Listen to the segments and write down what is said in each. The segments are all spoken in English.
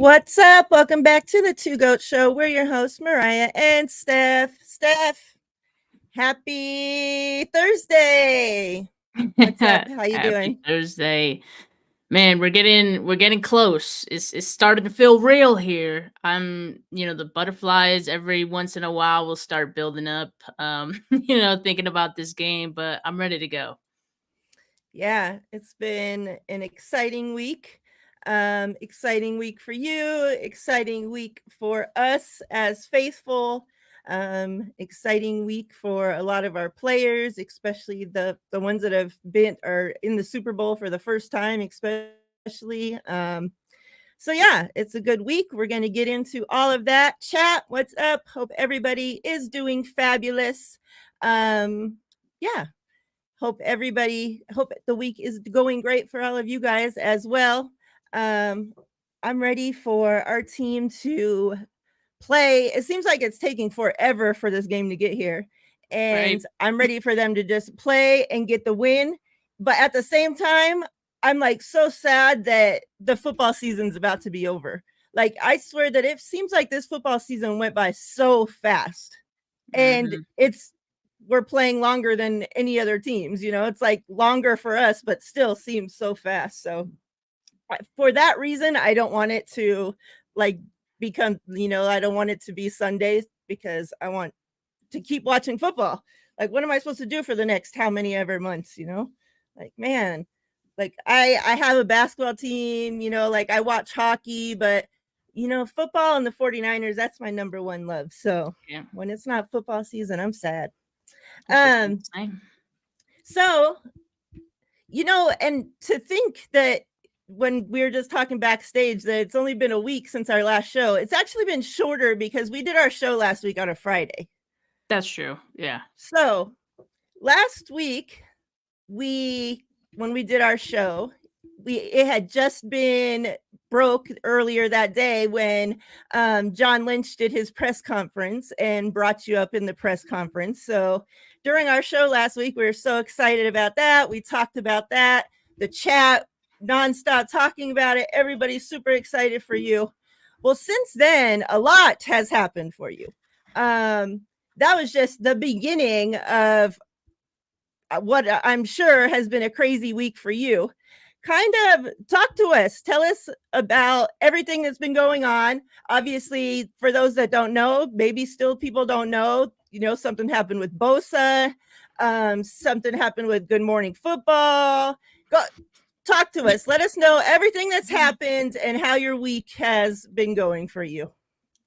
What's up? Welcome back to the Two Goat Show. We're your hosts, Miriah and Steph. Steph, happy Thursday. What's up? How you Happy doing? Thursday. Man, we're getting close. It's starting to feel real here. The butterflies every once in a while will start building up. Thinking about this game, but I'm ready to go. Yeah, it's been an exciting week. Exciting week for you, exciting week for us as faithful. Exciting week for a lot of our players, especially the ones that are in the Super Bowl for the first time, especially. So yeah, it's a good week. We're going to get into all of that. Chat, what's up? Hope everybody is doing fabulous. Yeah, hope the week is going great for all of you guys as well. Um, I'm ready for our team to play. It seems like it's taking forever for this game to get here. And Right. I'm ready for them to just play and get the win. But at the same time, I'm like so sad that the football season's about to be over. Like, I swear that it seems like this football season went by so fast. And hmm we're playing longer than any other teams, it's like longer for us, but still seems so fast. So for that reason, I don't want it to like become, I don't want it to be Sundays because I want to keep watching football. Like, what am I supposed to do for the next how many ever months, Like, man, like I have a basketball team, like I watch hockey, but football and the 49ers, that's my number one love. So Yeah, when it's not football season, I'm sad. I feel the Um, same. so and to think that when we were just talking backstage that it's only been a week since our last show. It's actually been shorter because we did our show last week on a Friday. That's true. Yeah. So last week, when we did our show, it had just been broke earlier that day when John Lynch did his press conference and brought you up in the press conference. So during our show last week, we were so excited about that. We talked about that, the chat, nonstop talking about it. Everybody's super excited for you. Well, since then, a lot has happened for you. That was just the beginning of what I'm sure has been a crazy week for you. Kind of talk to us. Tell us about everything that's been going on. Obviously, for those that don't know, maybe still people don't know, something happened with Bosa. Something happened with Good Morning Football. Go talk to us. Let us know everything that's happened and how your week has been going for you.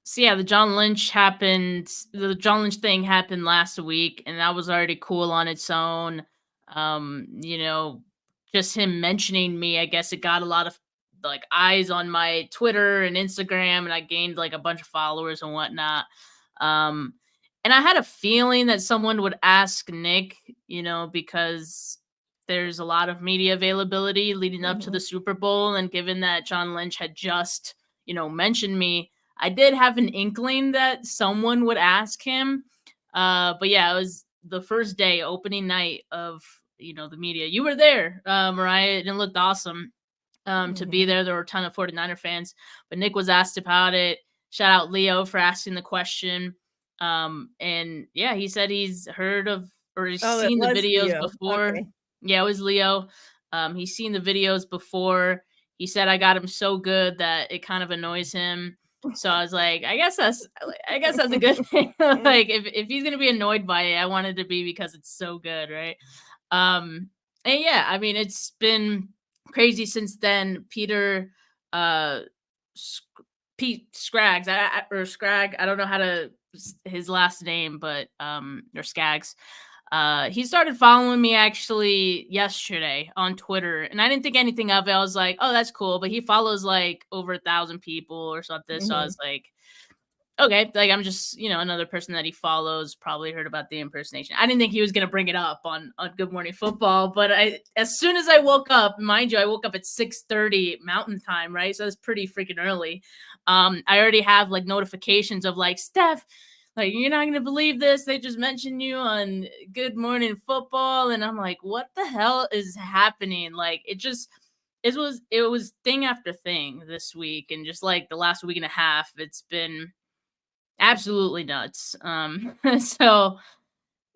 So yeah, the John Lynch thing happened last week, and that was already cool on its own. Um, you know, just him mentioning me, I guess it got a lot of like eyes on my Twitter and Instagram, and I gained like a bunch of followers and whatnot. Um, and I had a feeling that someone would ask Nick, because there's a lot of media availability leading up to Mm-hmm. the Super Bowl, and given that John Lynch had just, mentioned me, I did have an inkling that someone would ask him. But yeah, it was the first day, opening night of the media. You were there, Miriah, and it looked awesome to be Mm-hmm. there. There were a ton of 49er fans, but Nick was asked about it. Shout out Leo for asking the question. And yeah, he said he's heard of or he's Oh, it seen the was videos Leo. before. Okay. Yeah, it was Leo. He's seen the videos before. He said I got him so good that it kind of annoys him. So I was like, I guess that's a good thing. Like if he's gonna be annoyed by it, I want it to be because it's so good, right? Um, and yeah, I mean it's been crazy since then. Uh, Pete Scraggs, or Scragg, I don't know how to his last name, but or Skaggs. He started following me actually yesterday on Twitter, and I didn't think anything of it. I was like, "Oh, that's cool," but he follows like over 1,000 people or something. So I Mm-hmm. was like, "Okay," like I'm just another person that he follows. Probably heard about the impersonation. I didn't think he was gonna bring it up on Good Morning Football, but as soon as I woke up, mind you, I woke up at 6:30 Mountain Time, right? So that's pretty freaking early. I already have like notifications of like Steph, like you're not gonna believe this. They just mentioned you on Good Morning Football, and I'm like, what the hell is happening? Like it was thing after thing this week, and just like the last week and a half, it's been absolutely nuts. So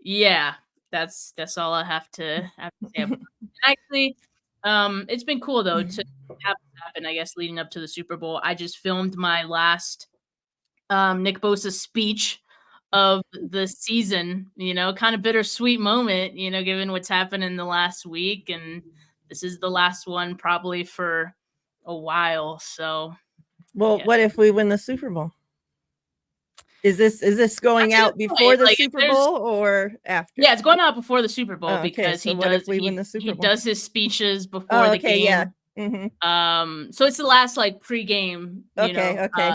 yeah, that's all I have to say about it. Actually, it's been cool though to have this happen, I guess, leading up to the Super Bowl. I just filmed my last Nick Bosa speech of the season, kind of bittersweet moment, given what's happened in the last week. And this is the last one probably for a while. So, Well, yeah. what if we win the Super Bowl? Is this going out before the Super Bowl or after? Yeah, it's going out before the Super Bowl because so what if we win the Super he Bowl? does his speeches before the game. Yeah. Mm-hmm. So it's the last like pregame,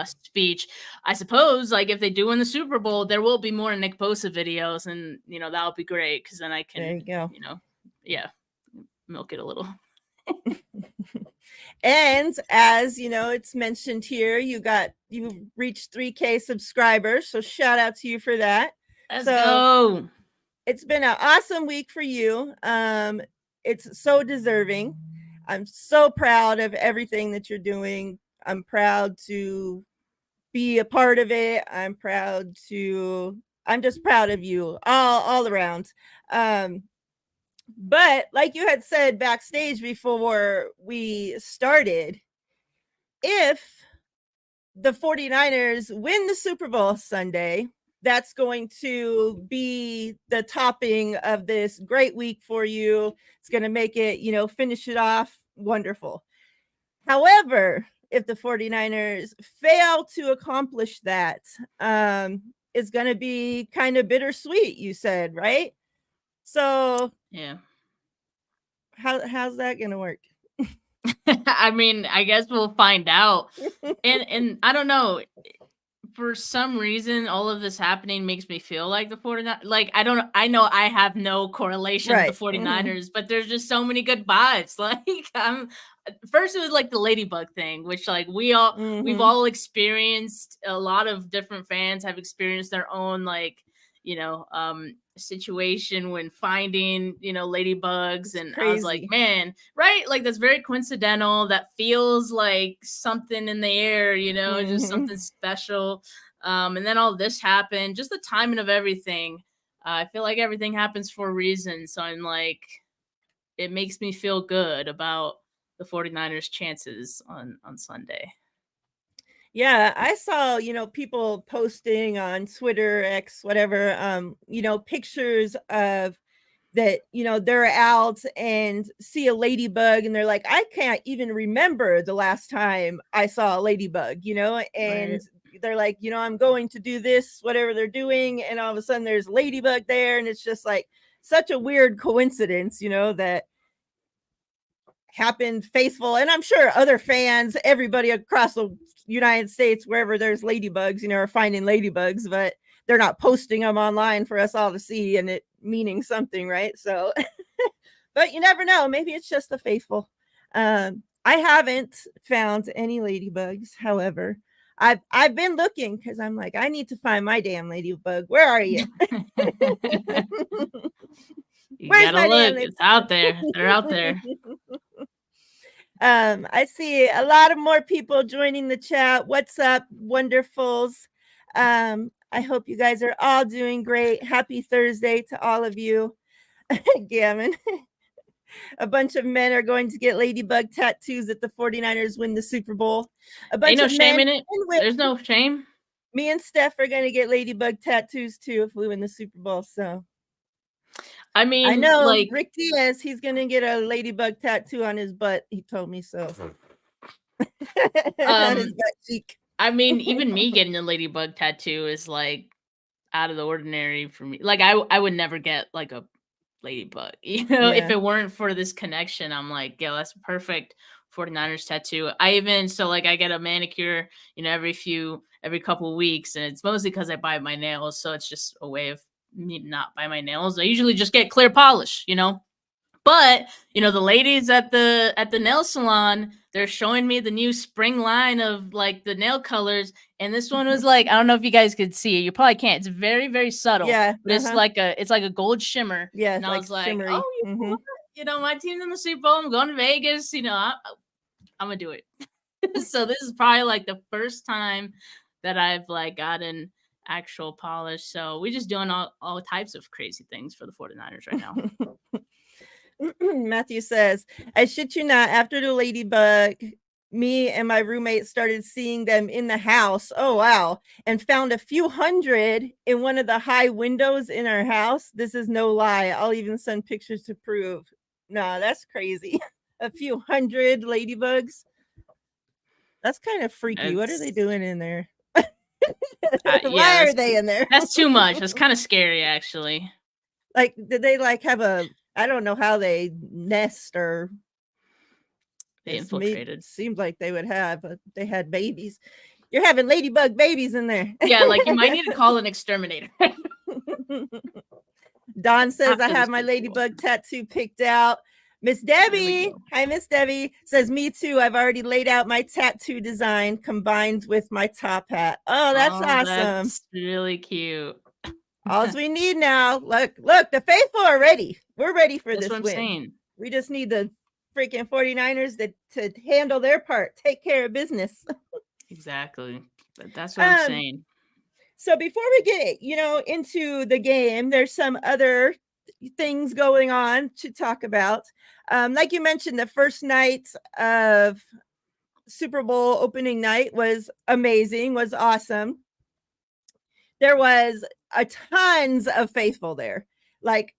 speech. I suppose like if they do win the Super Bowl, there will be more Nick Bosa videos, and that'll be great because then I can, there you go. Milk it a little. And as it's mentioned here, you reached 3K subscribers, so shout out to you for that. Let's go. It's been an awesome week for you. It's so deserving. I'm so proud of everything that you're doing. I'm proud to be a part of it. I'm just proud of you all around. But like you had said backstage before we started, if the 49ers win the Super Bowl Sunday, that's going to be the topping of this great week for you. It's going to make it, finish it off wonderful. However, if the 49ers fail to accomplish that, it's going to be kind of bittersweet, you said, right? So, yeah. How's that going to work? I mean, I guess we'll find out. And I don't know. For some reason, all of this happening makes me feel like the 49ers. Like, I know I have no correlation with the 49ers, but there's just so many good vibes. Like, first it was like the ladybug thing, which like we've all experienced. A lot of different fans have experienced their own like, situation when finding, ladybugs. And I was like, man, right? Like that's very coincidental. That feels like something in the air, just something special. And then all this happened, just the timing of everything. I feel like everything happens for a reason. So I'm like, it makes me feel good about the 49ers chances on Sunday. Yeah, I saw, people posting on Twitter, X, whatever, pictures of that, they're out and see a ladybug and they're like, I can't even remember the last time I saw a ladybug, and right. They're like, I'm going to do this, whatever they're doing. And all of a sudden there's a ladybug there. And it's just like such a weird coincidence, that happened faithful. And I'm sure other fans, everybody across the United States, wherever there's ladybugs, are finding ladybugs, but they're not posting them online for us all to see and it meaning something, right? So, but you never know. Maybe it's just the faithful. I haven't found any ladybugs. However, I've been looking because I'm like, I need to find my damn ladybug. Where are you? You gotta look. It's out there. They're out there. I see a lot of more people joining the chat. What's up, wonderfuls? I hope you guys are all doing great. Happy Thursday to all of you. Gammon. A bunch of men are going to get ladybug tattoos if the 49ers win the Super Bowl. Ain't no shame in it. There's no shame. Me and Steph are going to get ladybug tattoos too if we win the Super Bowl. So I mean, I know like Rick Diaz, he's going to get a ladybug tattoo on his butt. He told me so. On his butt cheek. I mean, even me getting a ladybug tattoo is like out of the ordinary for me. Like I would never get like a ladybug, if it weren't for this connection. I'm like, yo, that's perfect 49ers tattoo. I get a manicure, every couple of weeks, and it's mostly because I bite my nails, so it's just a way of me not bite my nails. I usually just get clear polish, But the ladies at the nail salon, they're showing me the new spring line of like the nail colors, and this one was like, I don't know if you guys could see it. You probably can't. It's very, very subtle. Yeah, but it's like a gold shimmer. Yeah, and I was like, shimmery. oh, my team's in the Super Bowl. I'm going to Vegas. I'm gonna do it. So this is probably like the first time that I've like gotten actual polish. So we're just doing all types of crazy things for the 49ers right now. Matthew says, I shit you not, after the ladybug, me and my roommate started seeing them in the house. Oh, wow. And found a few hundred in one of the high windows in our house. This is no lie. I'll even send pictures to prove. No, that's crazy. A few hundred ladybugs. That's kind of freaky. What are they doing in there? Why are they in there? That's too much. That's kind of scary, actually. Like, did they like have a, I don't know how they nest or they infiltrated. Seems like they would have, but they had babies. You're having ladybug babies in there. Yeah, like you might need to call an exterminator. Don says, I have my ladybug tattoo picked out. Miss Debbie, hi Miss Debbie, says, me too. I've already laid out my tattoo design combined with my top hat. Oh, that's awesome. That's really cute. All we need now, look, the faithful are ready. We're ready for that's this what I'm win. Saying. We just need the freaking 49ers to handle their part, take care of business. Exactly. That's what I'm saying. So before we get, into the game, there's some other things going on to talk about. Like you mentioned, the first night of Super Bowl opening night was amazing, was awesome. There was a tons of faithful there, like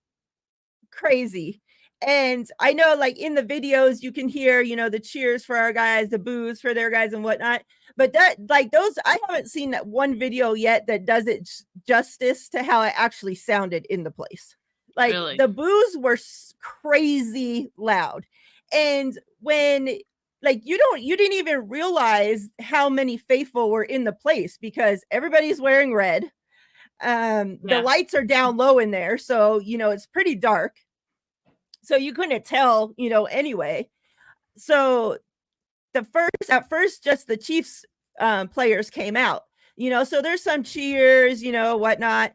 crazy. And I know, like in the videos, you can hear, the cheers for our guys, the boos for their guys and whatnot. But that, like those, I haven't seen that one video yet that does it justice to how it actually sounded in the place. Like really? The boos were crazy loud. And when, like, you didn't even realize how many faithful were in the place because everybody's wearing red. The lights are down low in there. So, it's pretty dark. So you couldn't tell, anyway. So at first, just the Chiefs players came out, so there's some cheers, whatnot.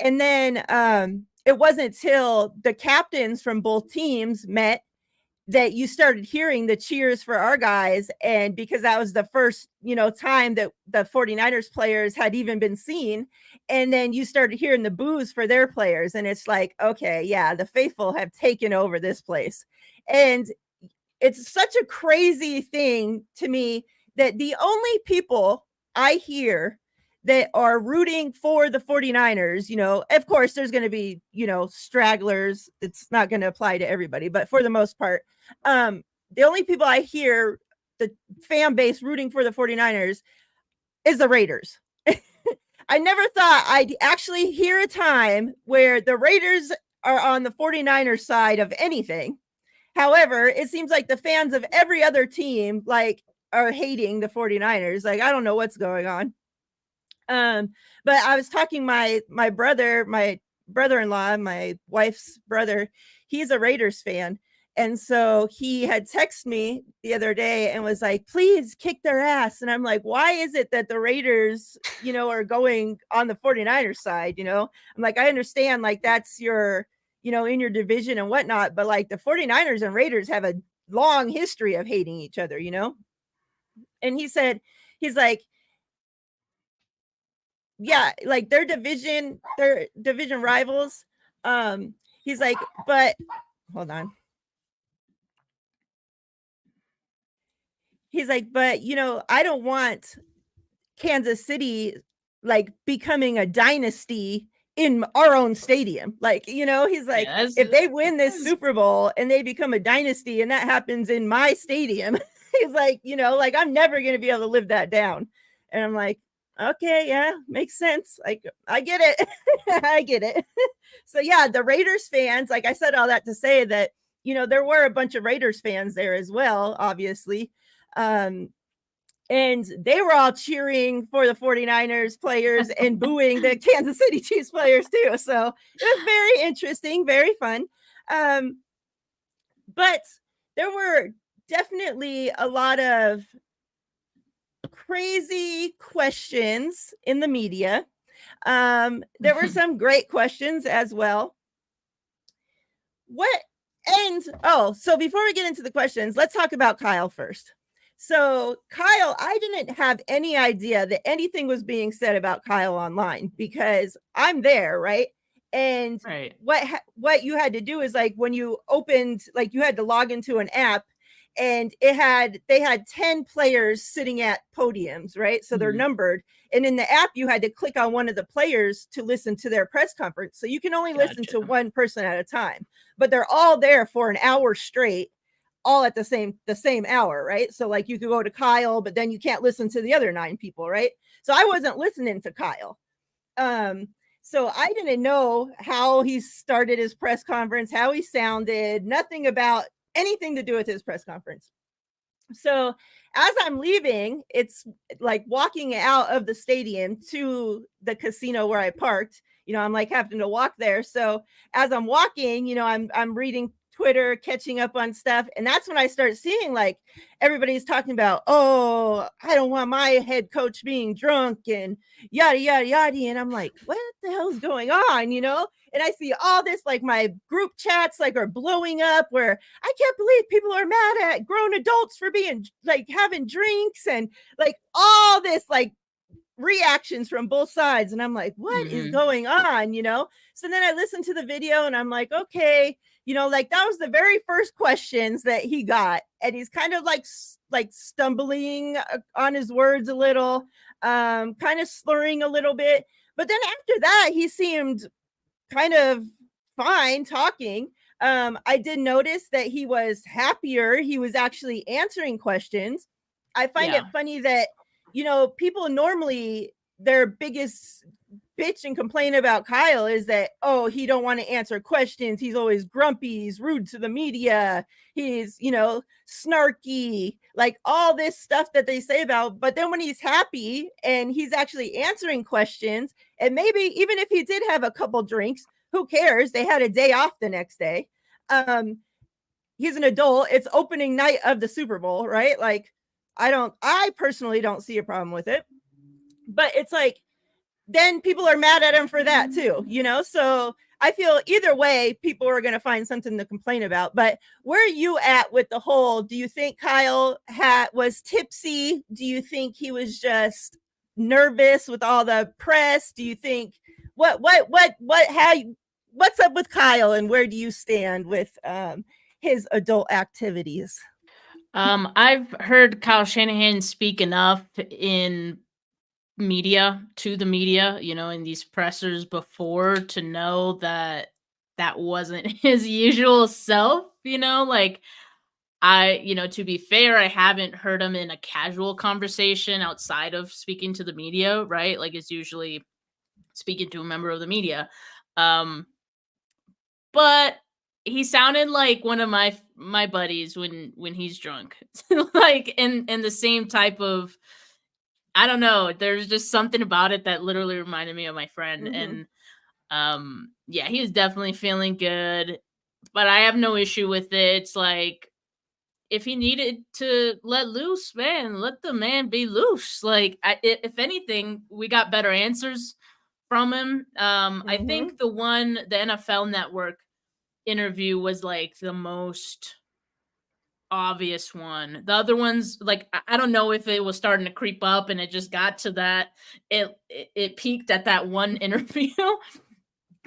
And then it wasn't till the captains from both teams met that you started hearing the cheers for our guys. And because that was the first, time that the 49ers players had even been seen. And then you started hearing the boos for their players. And it's like, okay, yeah, the faithful have taken over this place. And it's such a crazy thing to me that the only people I hear that are rooting for the 49ers, of course, there's going to be, stragglers. It's not going to apply to everybody, but for the most part, the only people I hear the fan base rooting for the 49ers is the Raiders. I never thought I'd actually hear a time where the Raiders are on the 49ers side of anything. However, it seems like the fans of every other team, like, are hating the 49ers. Like, I don't know what's going on. But I was talking my brother-in-law, my wife's brother, he's a Raiders fan. And so he had texted me the other day and was like, please kick their ass. And I'm like, why is it that the Raiders, are going on the 49ers side? I'm like, I understand, like, that's your, in your division and whatnot, but like the 49ers and Raiders have a long history of hating each other, And he's like, yeah, like their division rivals. He's like, but hold on. He's like, but I don't want Kansas City like becoming a dynasty in our own stadium. Like, he's like, if they win this Super Bowl and they become a dynasty and that happens in my stadium, he's like, like I'm never going to be able to live that down. And I'm like, okay, yeah, makes sense. Like, I get it. I get it. So yeah, the Raiders fans, like I said all that to say that, there were a bunch of Raiders fans there as well, obviously. And they were all cheering for the 49ers players and booing the Kansas City Chiefs players too. So it was very interesting, very fun. But there were definitely a lot of crazy questions in the media. There were some great questions as well. So before we get into the questions, let's talk about Kyle first. So Kyle, I didn't have any idea that anything was being said about Kyle online because I'm there, right? And Right. what you had to do is like when you opened, like you had to log into an app, and they had 10 players sitting at podiums, right? So they're Mhm. numbered, and in the app you had to click on one of the players to listen to their press conference. So you can only listen Gotcha. to one person at a time, but they're all there for an hour straight, all at the same hour, right? So like you could go to Kyle, but then you can't listen to the other 9 people, right? So I wasn't listening to Kyle. Um, so I didn't know how he started his press conference, how he sounded, nothing about anything to do with his press conference. So as I'm leaving, it's like walking out of the stadium to the casino where I parked. I'm like having to walk there. So as I'm walking, I'm reading Twitter, catching up on stuff, and that's when I start seeing like everybody's talking about, oh, I don't want my head coach being drunk and yada yada yada, and I'm like, what the hell's going on, And I see all this, like my group chats like are blowing up where I can't believe people are mad at grown adults for being like having drinks and like all this like reactions from both sides. And I'm like, what is Mhm. going on? So then I listened to the video and I'm like, okay, like that was the very first questions that he got. And he's kind of like stumbling on his words a little, kind of slurring a little bit. But then after that, he seemed kind of fine talking. I did notice that he was happier. He was actually answering questions. I find it Yeah. funny that, people normally their biggest bitch and complain about Kyle is that, oh, he don't want to answer questions. He's always grumpy. He's rude to the media. He's, snarky, like all this stuff that they say about. But then when he's happy and he's actually answering questions, and maybe even if he did have a couple drinks, who cares? They had a day off the next day. Um, he's an adult. It's opening night of the Super Bowl, right? Like, I personally don't see a problem with it. But it's like, then people are mad at him for that too. So I feel either way, people are going to find something to complain about. But where are you at with the whole? Do you think Kyle was tipsy? Do you think he was just nervous with all the press? Do you think what's up with Kyle, and where do you stand with his adult activities? I've heard Kyle Shanahan speak enough in to the media, in these pressers before to know that that wasn't his usual self, like to be fair, I haven't heard him in a casual conversation outside of speaking to the media, right? Like it's usually speaking to a member of the media. Um, but he sounded like one of my buddies when he's drunk. Like in the same type of, I don't know, there's just something about it that literally reminded me of my friend. Mm-hmm. And yeah, he was definitely feeling good, but I have no issue with it. It's like if he needed to let loose, man, let the man be loose. Like if anything, we got better answers from him. I Mm-hmm. think the NFL Network interview was like the most obvious one. The other ones, like I don't know if it was starting to creep up and it just got to that. It peaked at that one interview.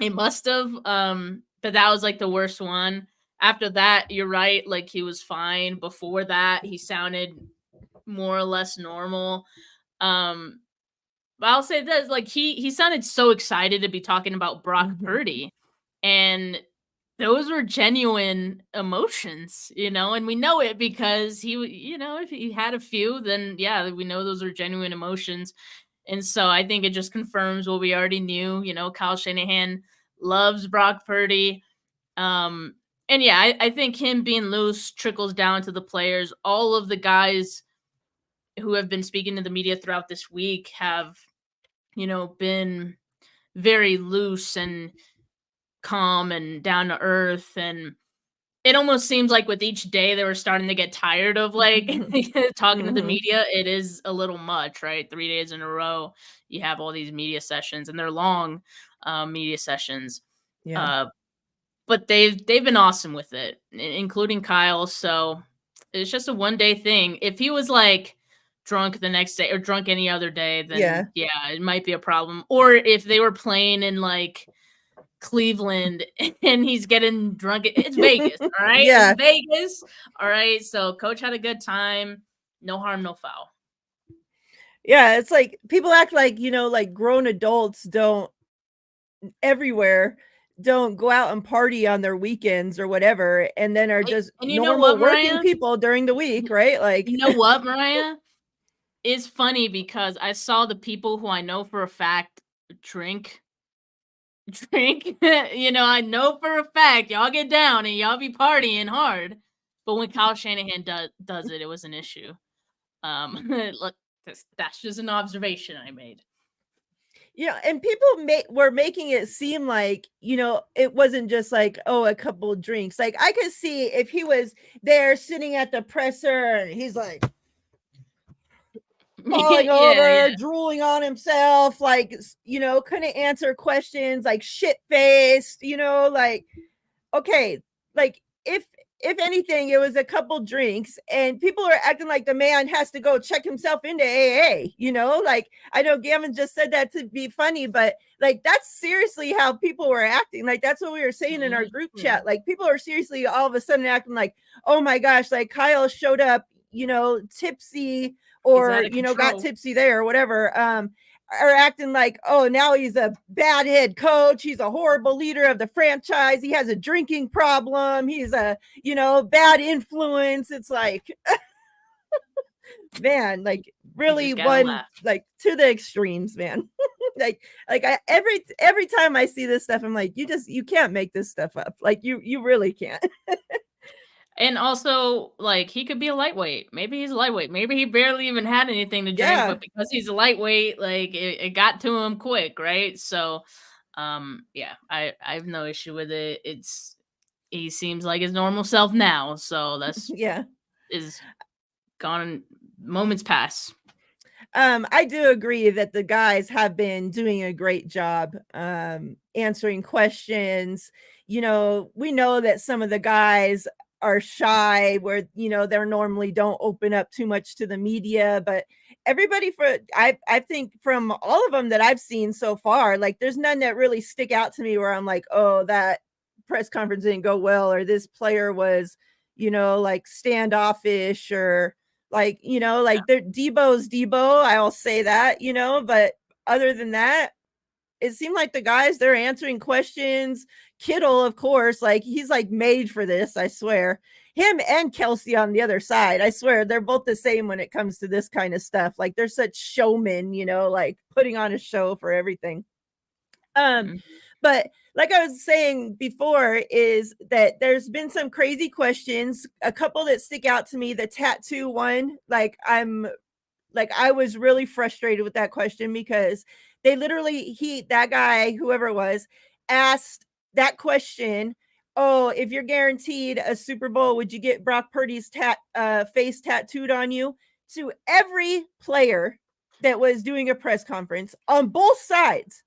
It must have. But that was like the worst one. After that, you're right. Like he was fine. Before that, he sounded more or less normal. Um, but I'll say this: like he sounded so excited to be talking about Brock Mm-hmm. Purdy, and those were genuine emotions, and we know it because if he had a few, then yeah, we know those are genuine emotions. And so I think it just confirms what we already knew. Kyle Shanahan loves Brock Purdy. Um, and yeah, I think him being loose trickles down to the players. All of the guys who have been speaking to the media throughout this week have, been very loose and calm and down to earth. And it almost seems like with each day they were starting to get tired of like talking to the Mm-hmm. media. It is a little much, right? 3 days in a row, you have all these media sessions, and they're long media sessions. Yeah. Uh, but they've been awesome with it, including Kyle. So it's just a one day thing. If he was like drunk the next day or drunk any other day, Yeah. then yeah, it might be a problem. Or if they were playing in like Cleveland and he's getting drunk, it's Vegas, all right? It's Yeah. Vegas, all right? So coach had a good time. No harm, no foul. Yeah, it's like people act like, like grown adults don't everywhere don't go out and party on their weekends or whatever, and then are just And you know normal what, working Mariah? people during the week, right? Like, You know what, Mariah? It's funny because I saw the people who I know for a fact drink. I know for a fact y'all get down and y'all be partying hard. But when Kyle Shanahan does it, it was an issue. Look, that's just an observation I made. and people were making it seem like, it wasn't just like, oh, a couple of drinks. Like, I could see if he was there sitting at the presser and he's like falling over, Yeah. drooling on himself, like, couldn't answer questions, like shit faced, like, okay, like if anything, it was a couple drinks and people are acting like the man has to go check himself into AA, like, I know Gavin just said that to be funny, but like, that's seriously how people were acting. Like, that's what we were saying in our group chat. Like, people are seriously all of a sudden acting like, oh my gosh, like Kyle showed up, tipsy, or, got tipsy there or whatever. Are acting like, oh, now he's a bad head coach. He's a horrible leader of the franchise. He has a drinking problem. He's a, bad influence. It's like, man, like really one, like to the extremes, man. like every time I see this stuff, I'm like, you can't make this stuff up. Like you really can't. And also, like, he could be a lightweight. Maybe he's a lightweight. Maybe he barely even had anything to drink, but because he's a lightweight, like, it got to him quick, right? So, yeah, I have no issue with it. He seems like his normal self now, so that's is gone. Moments pass. I do agree that the guys have been doing a great job answering questions. We know that some of the guys are shy where, they're normally don't open up too much to the media, but everybody I think from all of them that I've seen so far, like there's none that really stick out to me where I'm like, oh, that press conference didn't go well, or this player was, like standoffish, or like, like Debo's Debo. I'll say that, but other than that, it seemed like the guys, they're answering questions. Kittle, of course, like he's like made for this, I swear. Him and Kelsey on the other side, I swear they're both the same when it comes to this kind of stuff. Like they're such showmen, like putting on a show for everything. But like I was saying before, is that there's been some crazy questions, a couple that stick out to me. The tattoo one, like I was really frustrated with that question because they literally, that guy, whoever it was, asked that question. Oh, if you're guaranteed a Super Bowl, would you get Brock Purdy's face tattooed on you? To every player that was doing a press conference on both sides,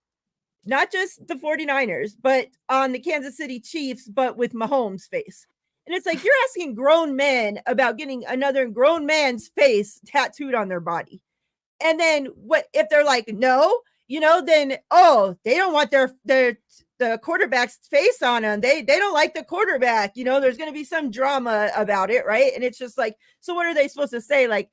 not just the 49ers, but on the Kansas City Chiefs, but with Mahomes' face. And it's like, you're asking grown men about getting another grown man's face tattooed on their body. And then what if they're like, no, then, oh, they don't want the quarterback's face on them. They don't like the quarterback. There's going to be some drama about it, right? And it's just like, so what are they supposed to say? Like,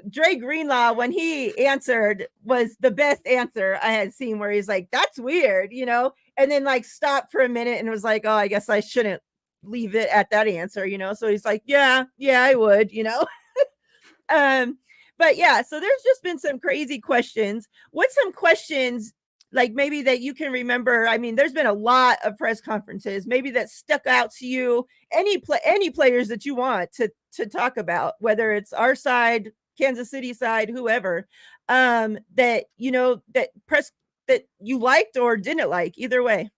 Dre Greenlaw, when he answered, was the best answer I had seen, where he's like, that's weird, and then like stopped for a minute and was like, oh, I guess I shouldn't leave it at that answer, so he's like, yeah, I would, but yeah, so there's just been some crazy questions. What's some questions like maybe that you can remember? I mean, there's been a lot of press conferences maybe that stuck out to you. Any players that you want to talk about, whether it's our side, Kansas City side, whoever, that that press that you liked or didn't like, either way.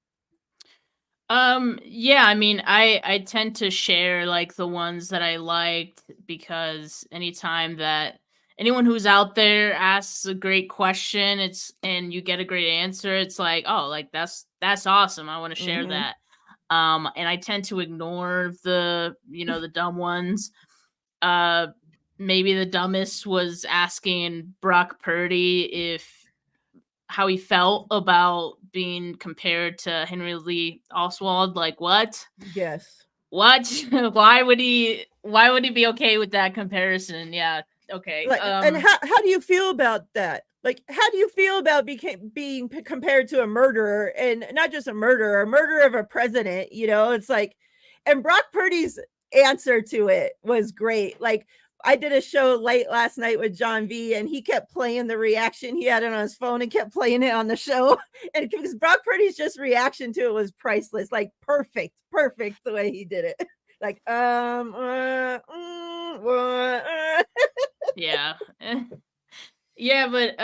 Yeah, I mean, I tend to share like the ones that I liked, because anytime that anyone who's out there asks a great question, and you get a great answer, it's like, oh, like that's awesome. I want to share that. And I tend to ignore the dumb ones. maybe the dumbest was asking Brock Purdy if how he felt about being compared to Henry Lee Oswald. Like, what? Yes. What? Why would he be okay with that comparison? Yeah. Okay. Like, and how do you feel about that? Like, how do you feel about being compared to a murderer, and not just a murderer of a president? You know, it's like, and Brock Purdy's answer to it was great. Like, I did a show late last night with John V, and he kept playing the reaction. He had it on his phone and kept playing it on the show. And because Brock Purdy's just reaction to it was priceless, like perfect the way he did it. Like, yeah. Yeah, but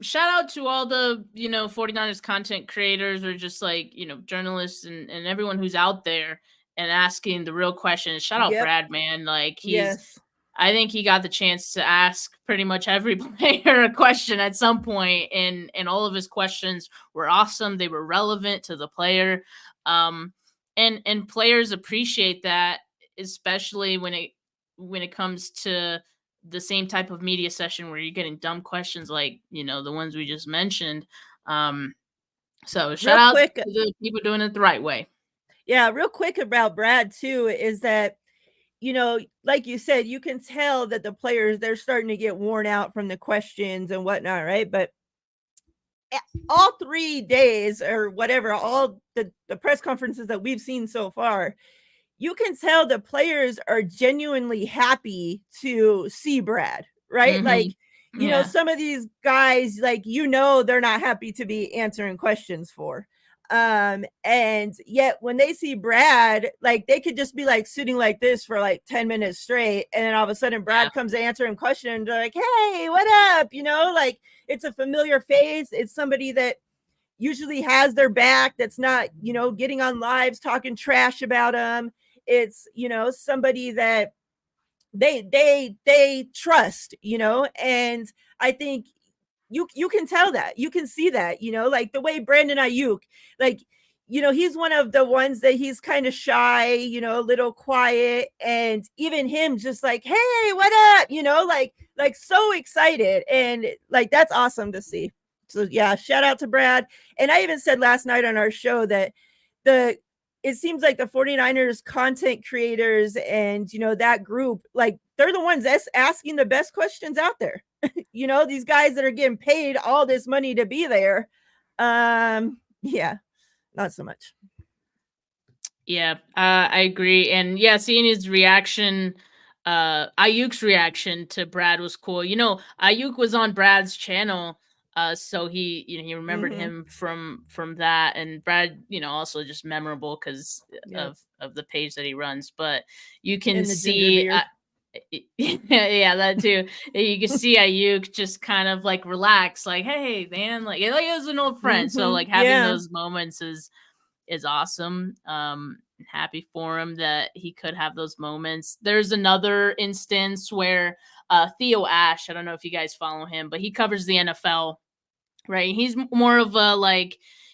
shout out to all the, 49ers content creators or just like, journalists and everyone who's out there and asking the real questions. Shout out Yep. Brad, man. Like Yes. I think he got the chance to ask pretty much every player a question at some point, and all of his questions were awesome. They were relevant to the player. And players appreciate that, especially when it comes to the same type of media session where you're getting dumb questions like, the ones we just mentioned. So shout Real out quick, to the people doing it the right way. yeah, real quick about Brad too is that, like you said, you can tell that the players, they're starting to get worn out from the questions and whatnot, right? But all 3 days or whatever, all the press conferences that we've seen so far, you can tell the players are genuinely happy to see Brad, right? Like, Yeah. some of these guys, like, they're not happy to be answering questions for. And yet when they see Brad, like, they could just be like sitting like this for like 10 minutes straight. And then all of a sudden Yeah. Brad comes to answering questions. They're like, hey, what up? Like, it's a familiar face. It's somebody that usually has their back, that's not, getting on lives talking trash about them. It's, somebody that they trust, and I think you can tell that, you can see that, like the way Brandon Ayuk, like, he's one of the ones that he's kind of shy, a little quiet, and even him just like, hey, what up, like so excited, and like that's awesome to see. So yeah, shout out to Brad. And I even said last night on our show that the it seems like the 49ers content creators and, that group, like, they're the ones that's asking the best questions out there. These guys that are getting paid all this money to be there. Yeah, not so much. Yeah, I agree. And yeah, seeing his reaction, Ayuk's reaction to Brad was cool. Ayuk was on Brad's channel, so he remembered Mm-hmm. him from that. And Brad, also just memorable because Yep. of the page that he runs. But you can And the ginger see, beard. yeah, that too. You can see Ayuk just kind of like relax, like, hey, man, like he was an old friend. So Mm-hmm. like having Yeah. those moments is awesome. Happy for him that he could have those moments. There's another instance where Theo Ash, I don't know if you guys follow him, but he covers the NFL, right? He's more of a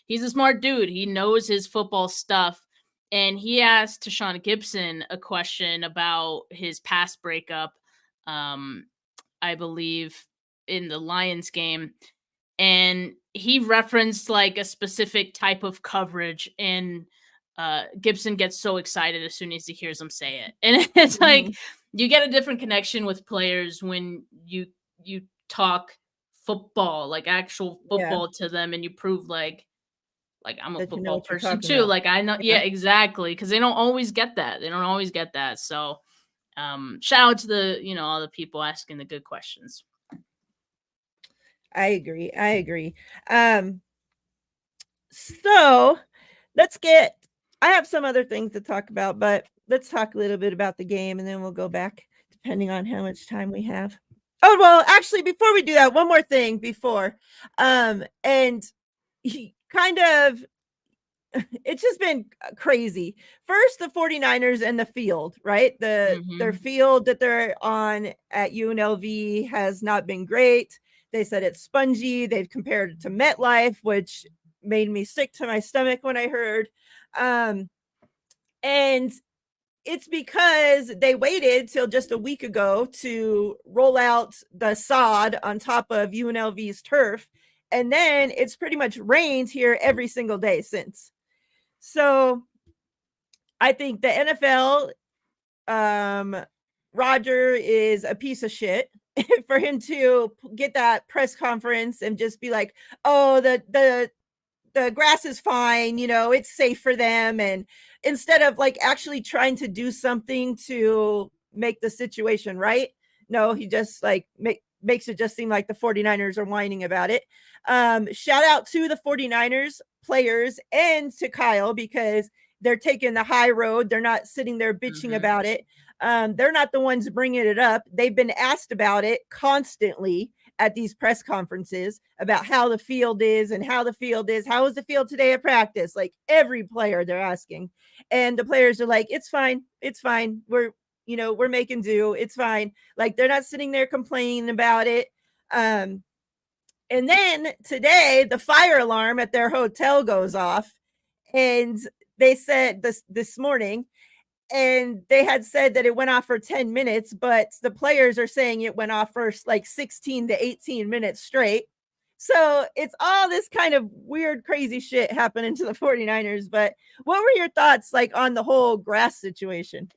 he's a smart dude. He knows his football stuff. And he asked Tashawn Gibson a question about his past breakup, I believe, in the Lions game, and he referenced like a specific type of coverage, and Gibson gets so excited as soon as he hears him say it. And it's Mm-hmm. like you get a different connection with players when you talk football, like actual Yeah. football to them, and you prove like I'm a That you know football what you're person talking too. about. Like I know, Yeah. yeah, exactly, because they don't always get that. They don't always get that. So shout out to the all the people asking the good questions. I agree. I agree. So I have some other things to talk about, but let's talk a little bit about the game and then we'll go back depending on how much time we have. Oh, well, actually, before we do that, one more thing before. And he kind of, it's just been crazy. First, the 49ers and the field, right? Their Mm-hmm. field that they're on at UNLV has not been great. They said it's spongy. They've compared it to MetLife, which made me sick to my stomach when I heard. And it's because they waited till just a week ago to roll out the sod on top of UNLV's turf. And then it's pretty much rained here every single day since. So I think the NFL, Roger is a piece of shit for him to get that press conference and just be like, oh, the grass is fine, it's safe for them. And instead of like actually trying to do something to make the situation right, no, he just like makes it just seem like the 49ers are whining about it. Shout out to the 49ers players and to Kyle, because they're taking the high road. They're not sitting there bitching about it. They're not the ones bringing it up. They've been asked about it constantly at these press conferences about how the field is and how the field is. How was the field today at practice? Like every player they're asking. And the players are like, it's fine. It's fine. We're making do. It's fine. Like they're not sitting there complaining about it. And then today the fire alarm at their hotel goes off. And they said this morning, and they had said that it went off for 10 minutes, but the players are saying it went off for like 16 to 18 minutes straight. So it's all this kind of weird, crazy shit happening to the 49ers. But what were your thoughts like on the whole grass situation?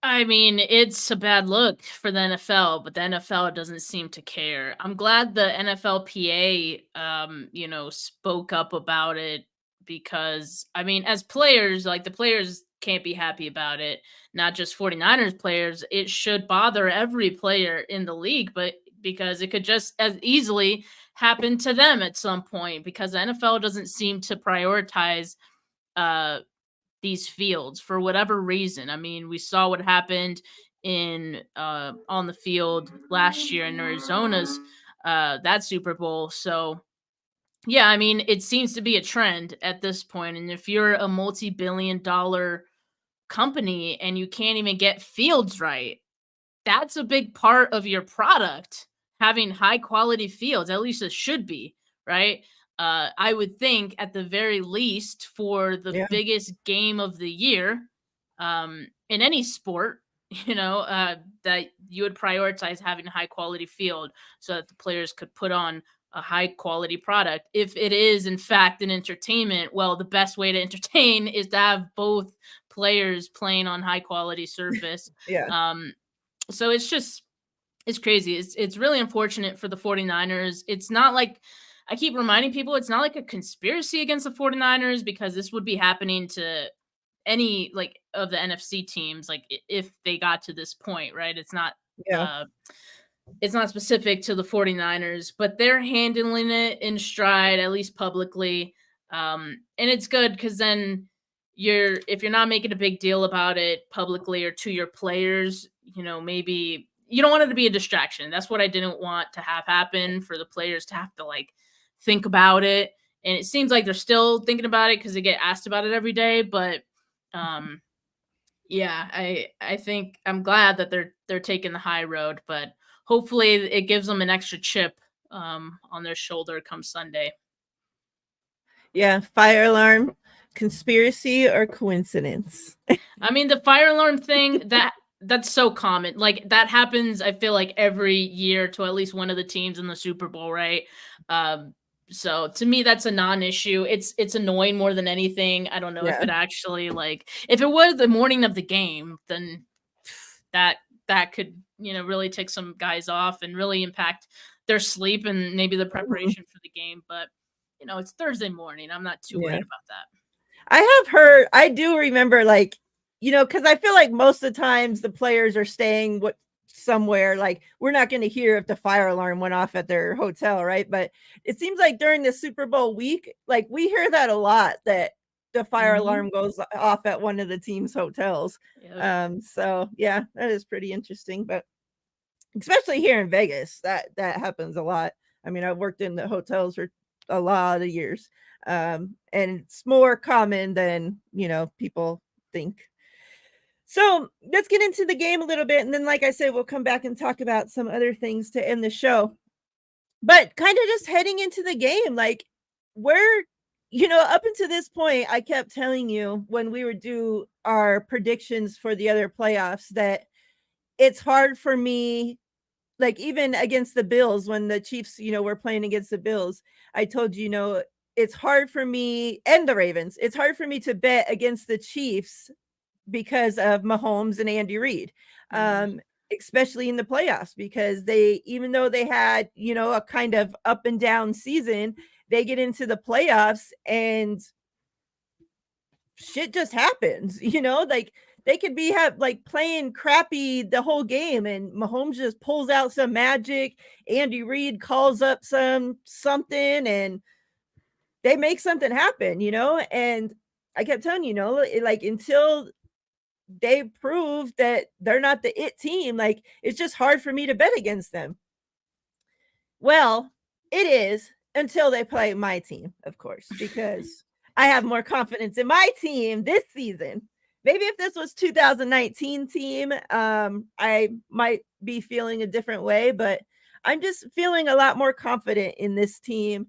I mean, it's a bad look for the NFL, but the NFL doesn't seem to care. I'm glad the NFLPA, spoke up about it because, I mean, as players, like the players can't be happy about it, not just 49ers players. It should bother every player in the league, but because it could just as easily happen to them at some point because the NFL doesn't seem to prioritize uh these fields for whatever reason. I mean, we saw what happened in on the field last year in Arizona's that Super Bowl. So yeah, I mean, it seems to be a trend at this point. And if you're a multi-billion-dollar company and you can't even get fields right, that's a big part of your product, having high quality fields. At least it should be, right? I would think at the very least for the Yeah. biggest game of the year, in any sport, that you would prioritize having a high quality field so that the players could put on a high quality product. If it is in fact an entertainment, well, the best way to entertain is to have both players playing on high quality surface. Yeah. So it's crazy. It's really unfortunate for the 49ers. It's not like I keep reminding people it's not like a conspiracy against the 49ers because this would be happening to any like of the NFC teams like if they got to this point, right? Yeah. It's not specific to the 49ers, but they're handling it in stride, at least publicly. And it's good because then if you're not making a big deal about it publicly or to your players, maybe you don't want it to be a distraction. That's what I didn't want to have happen for the players to have to like think about it. And it seems like they're still thinking about it because they get asked about it every day. But yeah, I think I'm glad that they're taking the high road, but hopefully it gives them an extra chip on their shoulder come Sunday. Yeah. Fire alarm, conspiracy or coincidence? I mean, the fire alarm thing that's so common. Like that happens, I feel like every year to at least one of the teams in the Super Bowl, right? So to me, that's a non-issue. It's annoying more than anything. I don't know if Yeah. it actually like if it was the morning of the game, then that could really take some guys off and really impact their sleep and maybe the preparation for the game. But it's Thursday morning. I'm not too Yeah. worried about that. I do remember like, because I feel like most of the times the players are staying somewhere, like we're not going to hear if the fire alarm went off at their hotel, right? But it seems like during the Super Bowl week, like we hear that a lot, that the fire Mhm. alarm goes off at one of the team's hotels. Yep. So yeah, that is pretty interesting. But especially here in Vegas, that happens a lot. I mean, I've worked in the hotels for a lot of years. And it's more common than, people think. So let's get into the game a little bit. And then, like I said, we'll come back and talk about some other things to end the show. But kind of just heading into the game, like where, up until this point, I kept telling you when we would do our predictions for the other playoffs that it's hard for me, like even against the Bills, when the Chiefs, were playing against the Bills, I told you, it's hard for me, and the Ravens, it's hard for me to bet against the Chiefs because of Mahomes and Andy Reid. Mhm. Especially in the playoffs, because they, even though they had, a kind of up and down season, they get into the playoffs and shit just happens, like they could be playing crappy the whole game and Mahomes just pulls out some magic. Andy Reid calls up something and they make something happen, and I kept telling like until they prove that they're not the it team, like it's just hard for me to bet against them. Well, it is until they play my team, of course, because I have more confidence in my team this season. Maybe if this was 2019 team, I might be feeling a different way, but I'm just feeling a lot more confident in this team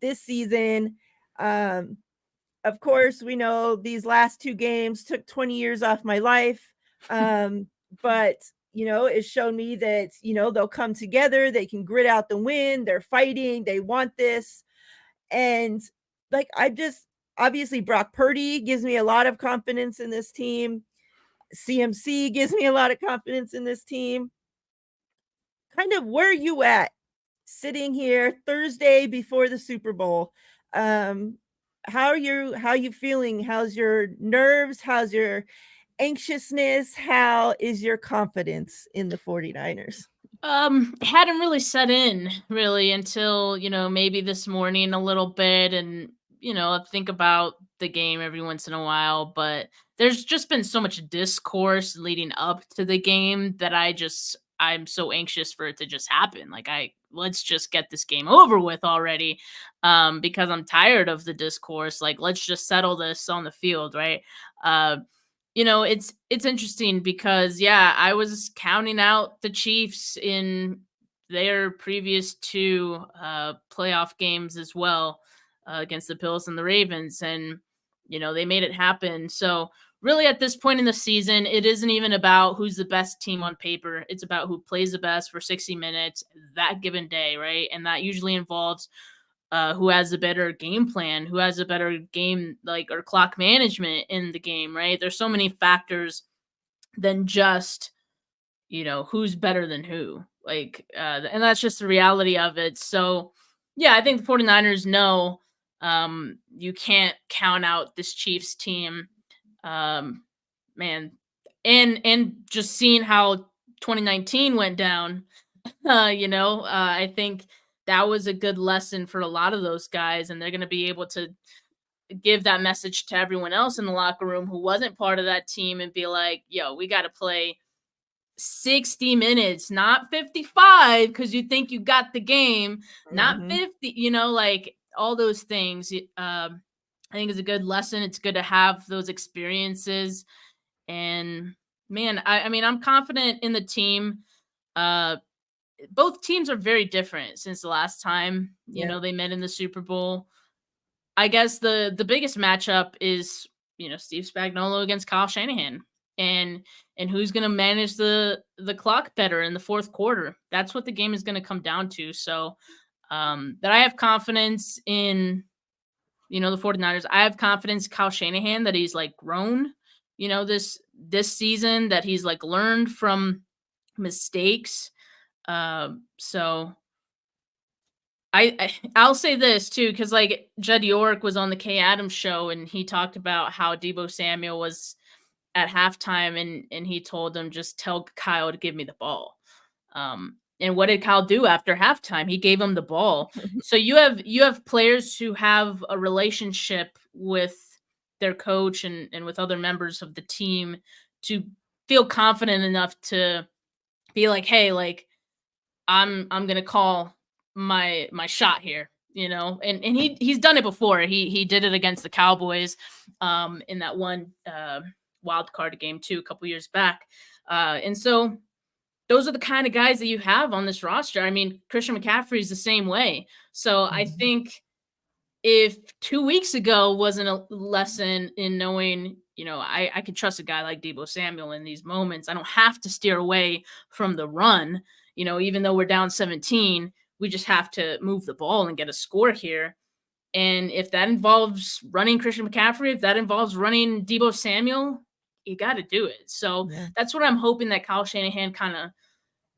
this season. Um, of course, we know these last two games took 20 years off my life. But it's shown me that, they'll come together, they can grit out the win, they're fighting, they want this. And like I just obviously Brock Purdy gives me a lot of confidence in this team. CMC gives me a lot of confidence in this team. Kind of where are you at sitting here Thursday before the Super Bowl? Um, how are you feeling? How's your nerves? How's your anxiousness? How is your confidence in the 49ers? Hadn't really set in really until, maybe this morning a little bit, and, I think about the game every once in a while, but there's just been so much discourse leading up to the game that I'm so anxious for it to just happen. Like, let's just get this game over with already. Because I'm tired of the discourse. Like, let's just settle this on the field, right? Uh it's interesting because, yeah, I was counting out the Chiefs in their previous two playoff games as well, against the Bills and the Ravens, and they made it happen. So really, at this point in the season, it isn't even about who's the best team on paper. It's about who plays the best for 60 minutes that given day, right? And that usually involves who has a better game plan, who has a better game, like, or clock management in the game, right? There's so many factors than just, who's better than who. Like, and that's just the reality of it. So, yeah, I think the 49ers know, you can't count out this Chiefs team. Um, Man, and just seeing how 2019 went down, I think that was a good lesson for a lot of those guys, and they're going to be able to give that message to everyone else in the locker room who wasn't part of that team and be like, yo, we got to play 60 minutes, not 55, because you think you got the game, not Mhm. 50, like all those things. I think is a good lesson. It's good to have those experiences. And man, I mean, I'm confident in the team. Uh, Both teams are very different since the last time, Yeah. they met in the Super Bowl. I guess the biggest matchup is, Steve Spagnuolo against Kyle Shanahan, and who's going to manage the clock better in the fourth quarter. That's what the game is going to come down to. So, that I have confidence in, the 49ers. I have confidence in Kyle Shanahan that he's like grown, this season, that he's like learned from mistakes. So I'll say this too, because like Judd York was on the Kay Adams show and he talked about how Debo Samuel was at halftime, and he told him, just tell Kyle to give me the ball. And what did Kyle do after halftime? He gave him the ball. So you have players who have a relationship with their coach and with other members of the team to feel confident enough to be like, hey, like, I'm gonna call my shot here, and he's done it before. He did it against the Cowboys, in that one wild card game too, a couple years back. And so those are the kind of guys that you have on this roster. I mean, Christian McCaffrey is the same way. So I Mhm. think if 2 weeks ago wasn't a lesson in knowing, I could trust a guy like Deebo Samuel in these moments. I don't have to steer away from the run. Even though we're down 17, we just have to move the ball and get a score here. And if that involves running Christian McCaffrey, if that involves running Deebo Samuel, you got to do it. So Yeah. that's what I'm hoping that Kyle Shanahan kind of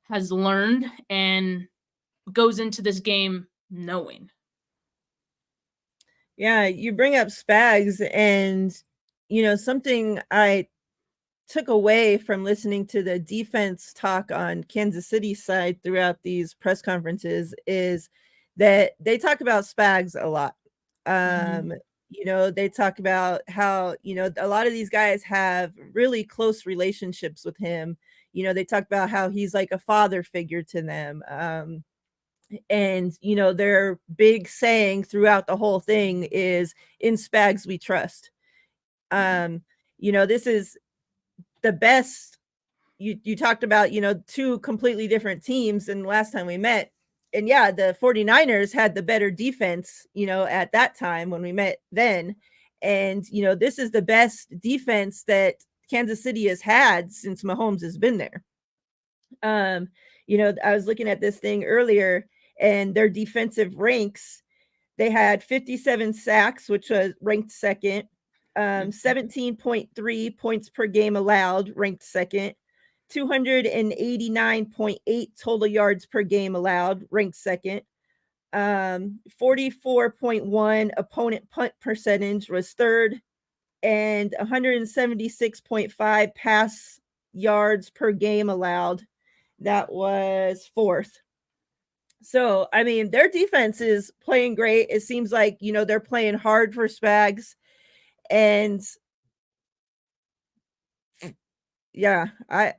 has learned and goes into this game knowing. Yeah, you bring up Spags, and something I took away from listening to the defense talk on Kansas City's side throughout these press conferences is that they talk about Spags a lot. Mhm. They talk about how, a lot of these guys have really close relationships with him. They talk about how he's like a father figure to them. And their big saying throughout the whole thing is, in Spags we trust. This is the best. You talked about, two completely different teams than last time we met. And yeah, the 49ers had the better defense, at that time when we met then. And this is the best defense that Kansas City has had since Mahomes has been there. I was looking at this thing earlier, and their defensive ranks, they had 57 sacks, which was ranked second. 17.3 points per game allowed, ranked second. 289.8 total yards per game allowed, ranked second. 44.1 opponent punt percentage was third, and 176.5 pass yards per game allowed, that was fourth. So, I mean, their defense is playing great. It seems like, they're playing hard for Spags. And yeah, I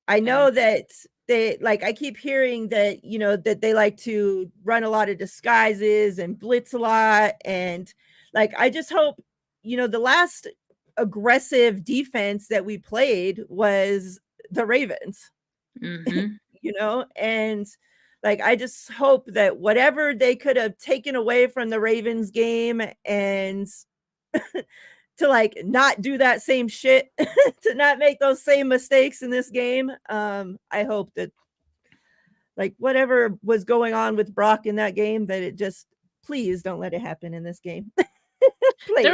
Yeah. know that I keep hearing that, that they like to run a lot of disguises and blitz a lot. And I just hope, the last aggressive defense that we played was the Ravens. Mhm. And I just hope that whatever they could have taken away from the Ravens game, and to not do that same shit, to not make those same mistakes in this game. I hope that whatever was going on with Brock in that game, that it just, please don't let it happen in this game. Please.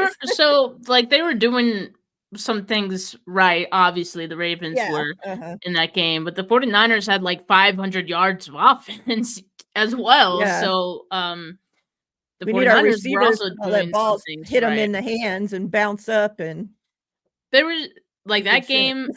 They were doing some things right. Obviously, the Ravens Yeah. were Uh-huh. in that game, but the 49ers had like 500 yards of offense as well. Yeah. So, the We need our 49ers were receivers also to let doing some balls things hit them right. in the hands and bounce up and They were like do good that shit. game.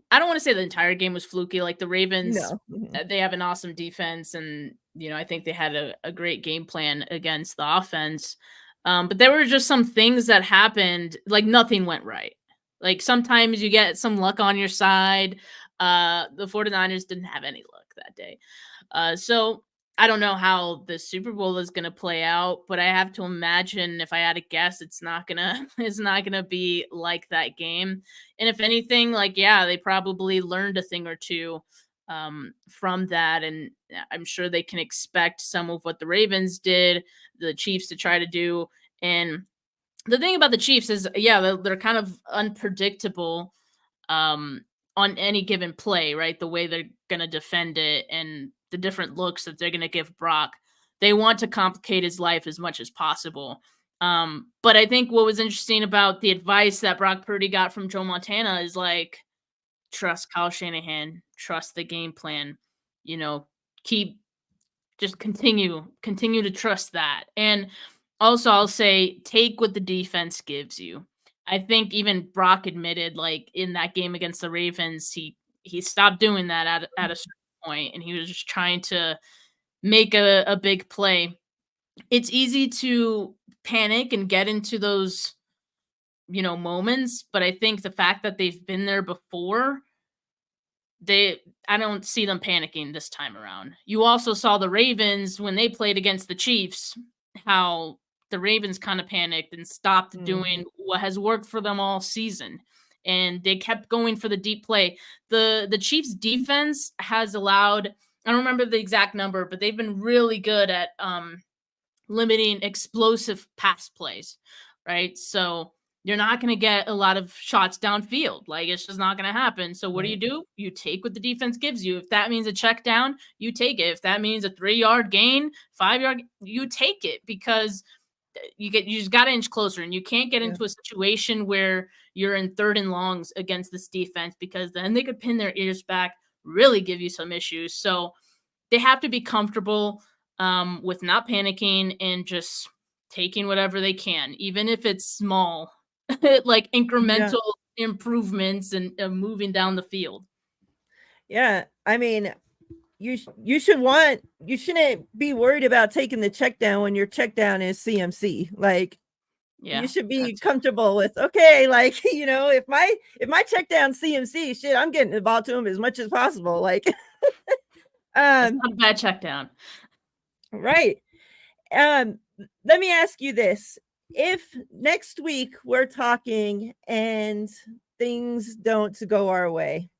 I don't want to say the entire game was fluky. Like the Ravens, No. Mhm. they have an awesome defense, and I think they had a great game plan against the offense. But there were just some things that happened. Like nothing went right. Like sometimes you get some luck on your side. The 49ers didn't have any luck that day. So I don't know how the Super Bowl is gonna play out, but I have to imagine, if I had to guess, it's not gonna it's not gonna be like that game. And if anything, yeah, they probably learned a thing or two from that, and I'm sure they can expect some of what the Ravens did, the Chiefs to try to do. And the thing about the Chiefs is, yeah, they're kind of unpredictable um, on any given play, right? The way they're going to defend it and the different looks that they're going to give Brock. They want to complicate his life as much as possible. But I think what was interesting about the advice that Brock Purdy got from Joe Montana is trust Kyle Shanahan, trust the game plan, you know, keep just continue to trust that. And also I'll say take what the defense gives you. I think even Brock admitted in that game against the Ravens, he stopped doing that at a certain point, and he was just trying to make a big play. It's easy to panic and get into those, moments, but I think the fact that they've been there before, they I don't see them panicking this time around. You also saw the Ravens when they played against the Chiefs, how the Ravens kind of panicked and stopped doing Mhm. what has worked for them all season. And they kept going for the deep play. The Chiefs defense has allowed, I don't remember the exact number, but they've been really good at limiting explosive pass plays, right? So you're not going to get a lot of shots downfield. Like, it's just not going to happen. So what Right. do? You take what the defense gives you. If that means a check down, you take it. If that means a 3-yard gain, 5-yard, you take it, because you just got to inch closer, and you can't get Yeah. into a situation where you're in 3rd and longs against this defense, because then they could pin their ears back, really give you some issues. So they have to be comfortable with not panicking and just taking whatever they can, even if it's small, like Yeah. incremental improvements and moving down the field. Yeah. I mean, you shouldn't be worried about taking the check down when your check down is CMC. Like, you Yeah, should be that's it. comfortable with, okay, like, if my check down CMC, shit, I'm getting the ball to him as much as possible. Like, That's um, not a bad check down. right. Let me ask you this. If next week we're talking and things don't go our way,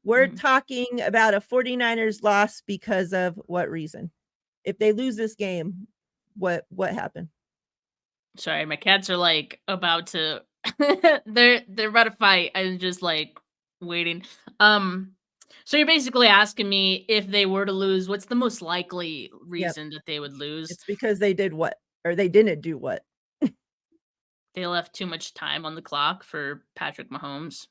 we're Mhm. talking about a 49ers loss because of what reason? If they lose this game, what happened? Sorry, my cats are like about to they're about to fight. I'm just like waiting. Um so you're basically asking me, if they were to lose, what's the most likely Yep. reason that they would lose? It's because they did what? Or they didn't do what? They left too much time on the clock for Patrick Mahomes.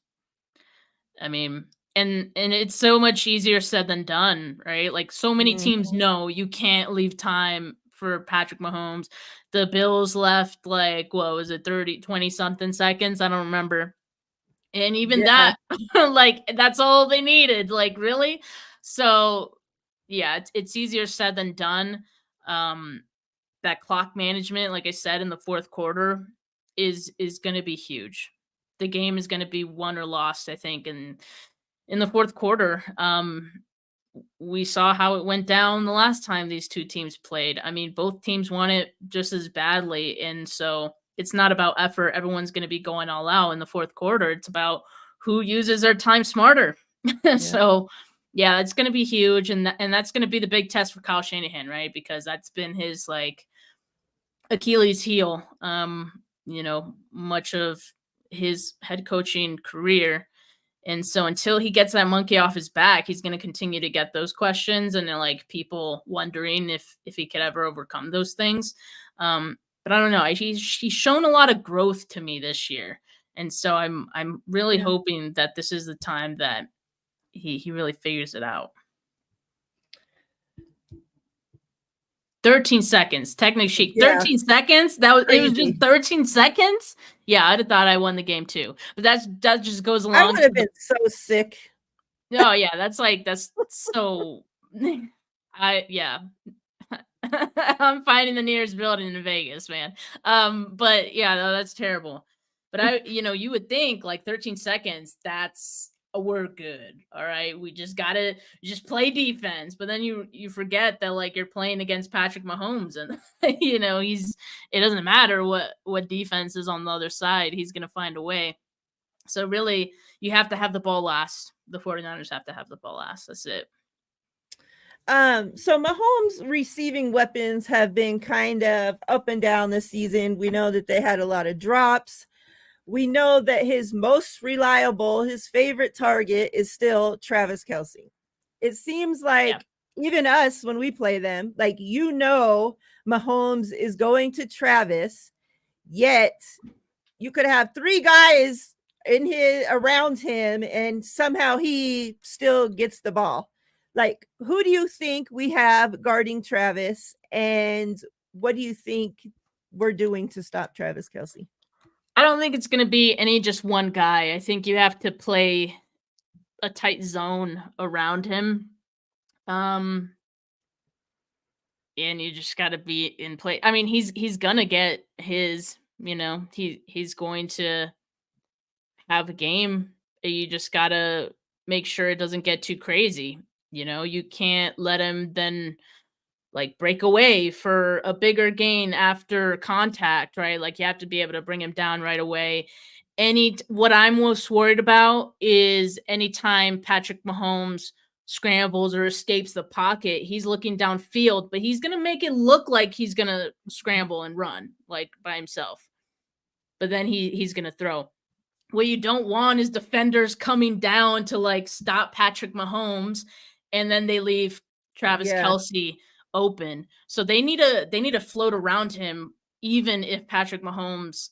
I mean, and it's so much easier said than done, right? Like, so many Mm, teams know you can't leave time for Patrick Mahomes. The Bills left, like, what was it, 30, 20 something seconds? I don't remember. And even yeah, that, like, that's all they needed. Like, really? So yeah, it's easier said than done. Um, that clock management, like I said, in the fourth quarter is going to be huge. The game is going to be won or lost, I think, in the fourth quarter. We saw how it went down the last time these two teams played. I mean, both teams want it just as badly, and so it's not about effort. Everyone's going to be going all out in the fourth quarter. It's about who uses their time smarter. yeah, So, yeah, it's going to be huge, and that's going to be the big test for Kyle Shanahan, right? Because that's been his, like, Achilles heel, much of his head coaching career. And so until he gets that monkey off his back, he's going to continue to get those questions, and like, people wondering if he could ever overcome those things. But I don't know. He's shown a lot of growth to me this year, and so I'm really yeah, hoping that this is the time that he really figures it out. 13 seconds. Technically, yeah, 13 seconds? It was just crazy. 13 seconds? Yeah, I'd have thought I won the game too. But that just goes I along would to have the been so sick. Oh yeah, that's so yeah. I'm finding the nearest building in Vegas, man. But yeah, no, that's terrible. But you would think, like, 13 seconds, that's we're good. All right. We just gotta just play defense. But then you forget that, like, you're playing against Patrick Mahomes, and it doesn't matter what defense is on the other side, he's gonna find a way. So really, you have to have the ball last. The 49ers have to have the ball last. That's it. So Mahomes' receiving weapons have been kind of up and down this season. We know that they had a lot of drops. We know that his most reliable, his favorite target is still Travis Kelce. It seems Yeah. like even us, when we play them, like, Mahomes is going to Travis, yet you could have three guys around him and somehow he still gets the ball. Like, who do you think we have guarding Travis, and what do you think we're doing to stop Travis Kelce? I don't think it's going to be any just one guy. I think you have to play a tight zone around him. Um, and you just got to be in play. I mean, he's going to get his, he's going to have a game. You just got to make sure it doesn't get too crazy. You can't let him then, like, break away for a bigger gain after contact, right? Like, you have to be able to bring him down right away. What I'm most worried about is anytime Patrick Mahomes scrambles or escapes the pocket, he's looking downfield, but he's gonna make it look like he's gonna scramble and run like by himself. But then he's gonna throw. What you don't want is defenders coming down to like stop Patrick Mahomes, and then they leave Travis Yeah. Kelsey open. So they need to float around him even if Patrick Mahomes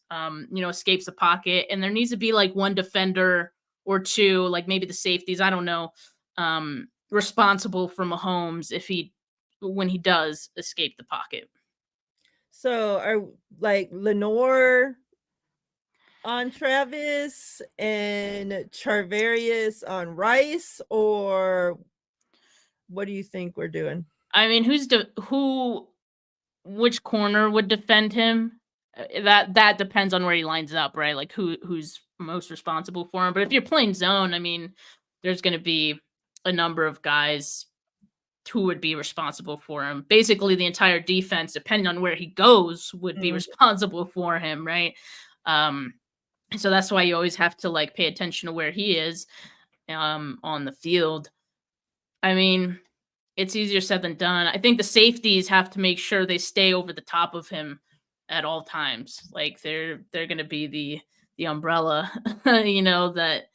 escapes the pocket. And there needs to be like one defender or two, like maybe the safeties, I don't know, responsible for Mahomes if he when he does escape the pocket. So are like Lenore on Travis and Charvarius on Rice, or what do you think we're doing? I mean, which corner would defend him? That depends on where he lines up, right? Like who's most responsible for him. But if you're playing zone, I mean, there's going to be a number of guys who would be responsible for him. Basically, the entire defense, depending on where he goes, would be responsible for him, right? So that's why you always have to like pay attention to where he is on the field. I mean, it's easier said than done. I think the safeties have to make sure they stay over the top of him at all times. Like they're going to be the umbrella, that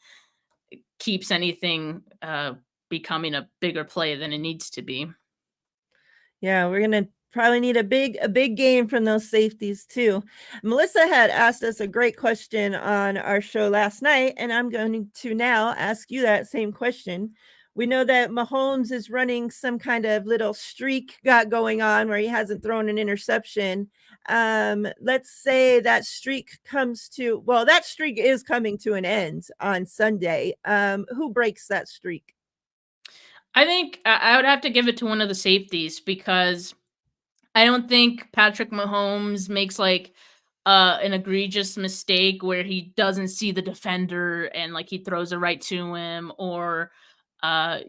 keeps anything becoming a bigger play than it needs to be. Yeah, we're gonna probably need a big game from those safeties too. Melissa had asked us a great question on our show last night, and I'm going to now ask you that same question. We know that Mahomes is running some kind of little streak got going on where he hasn't thrown an interception. Let's say that streak that streak is coming to an end on Sunday. Who breaks that streak? I think I would have to give it to one of the safeties because I don't think Patrick Mahomes makes like an egregious mistake where he doesn't see the defender and like he throws it right to him, or a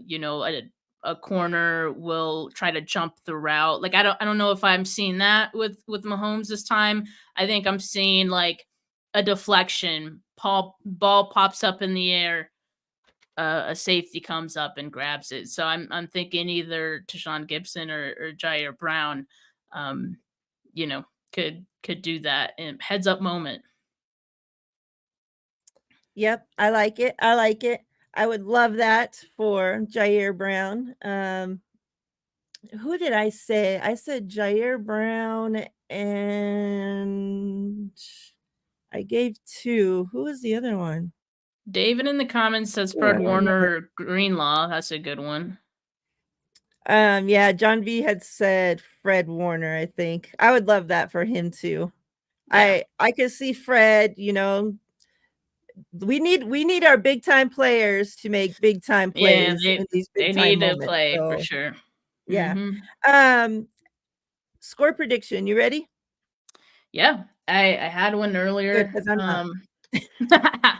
corner will try to jump the route. Like I don't know if I'm seeing that with Mahomes this time. I think I'm seeing like a deflection. Ball pops up in the air, a safety comes up and grabs it. So I'm thinking either Tashawn Gibson or Jair Brown, um, could do that in heads up moment. Yep, I like it. I like it. I would love that for Jair Brown. Who did I say? I said Jair Brown, and I gave two. Who was the other one? David in the comments says Oh, I Fred don't Warner remember. or Greenlaw. That's a good one. Yeah, John V had said Fred Warner, I think. I would love that for him too. Yeah. I could see Fred, we need our big time players to make big time Yeah, plays in they these big they time need to moments. play for So, sure. yeah. Mhm. Score prediction, you ready? Yeah. I had one Good, earlier. because I'm not. I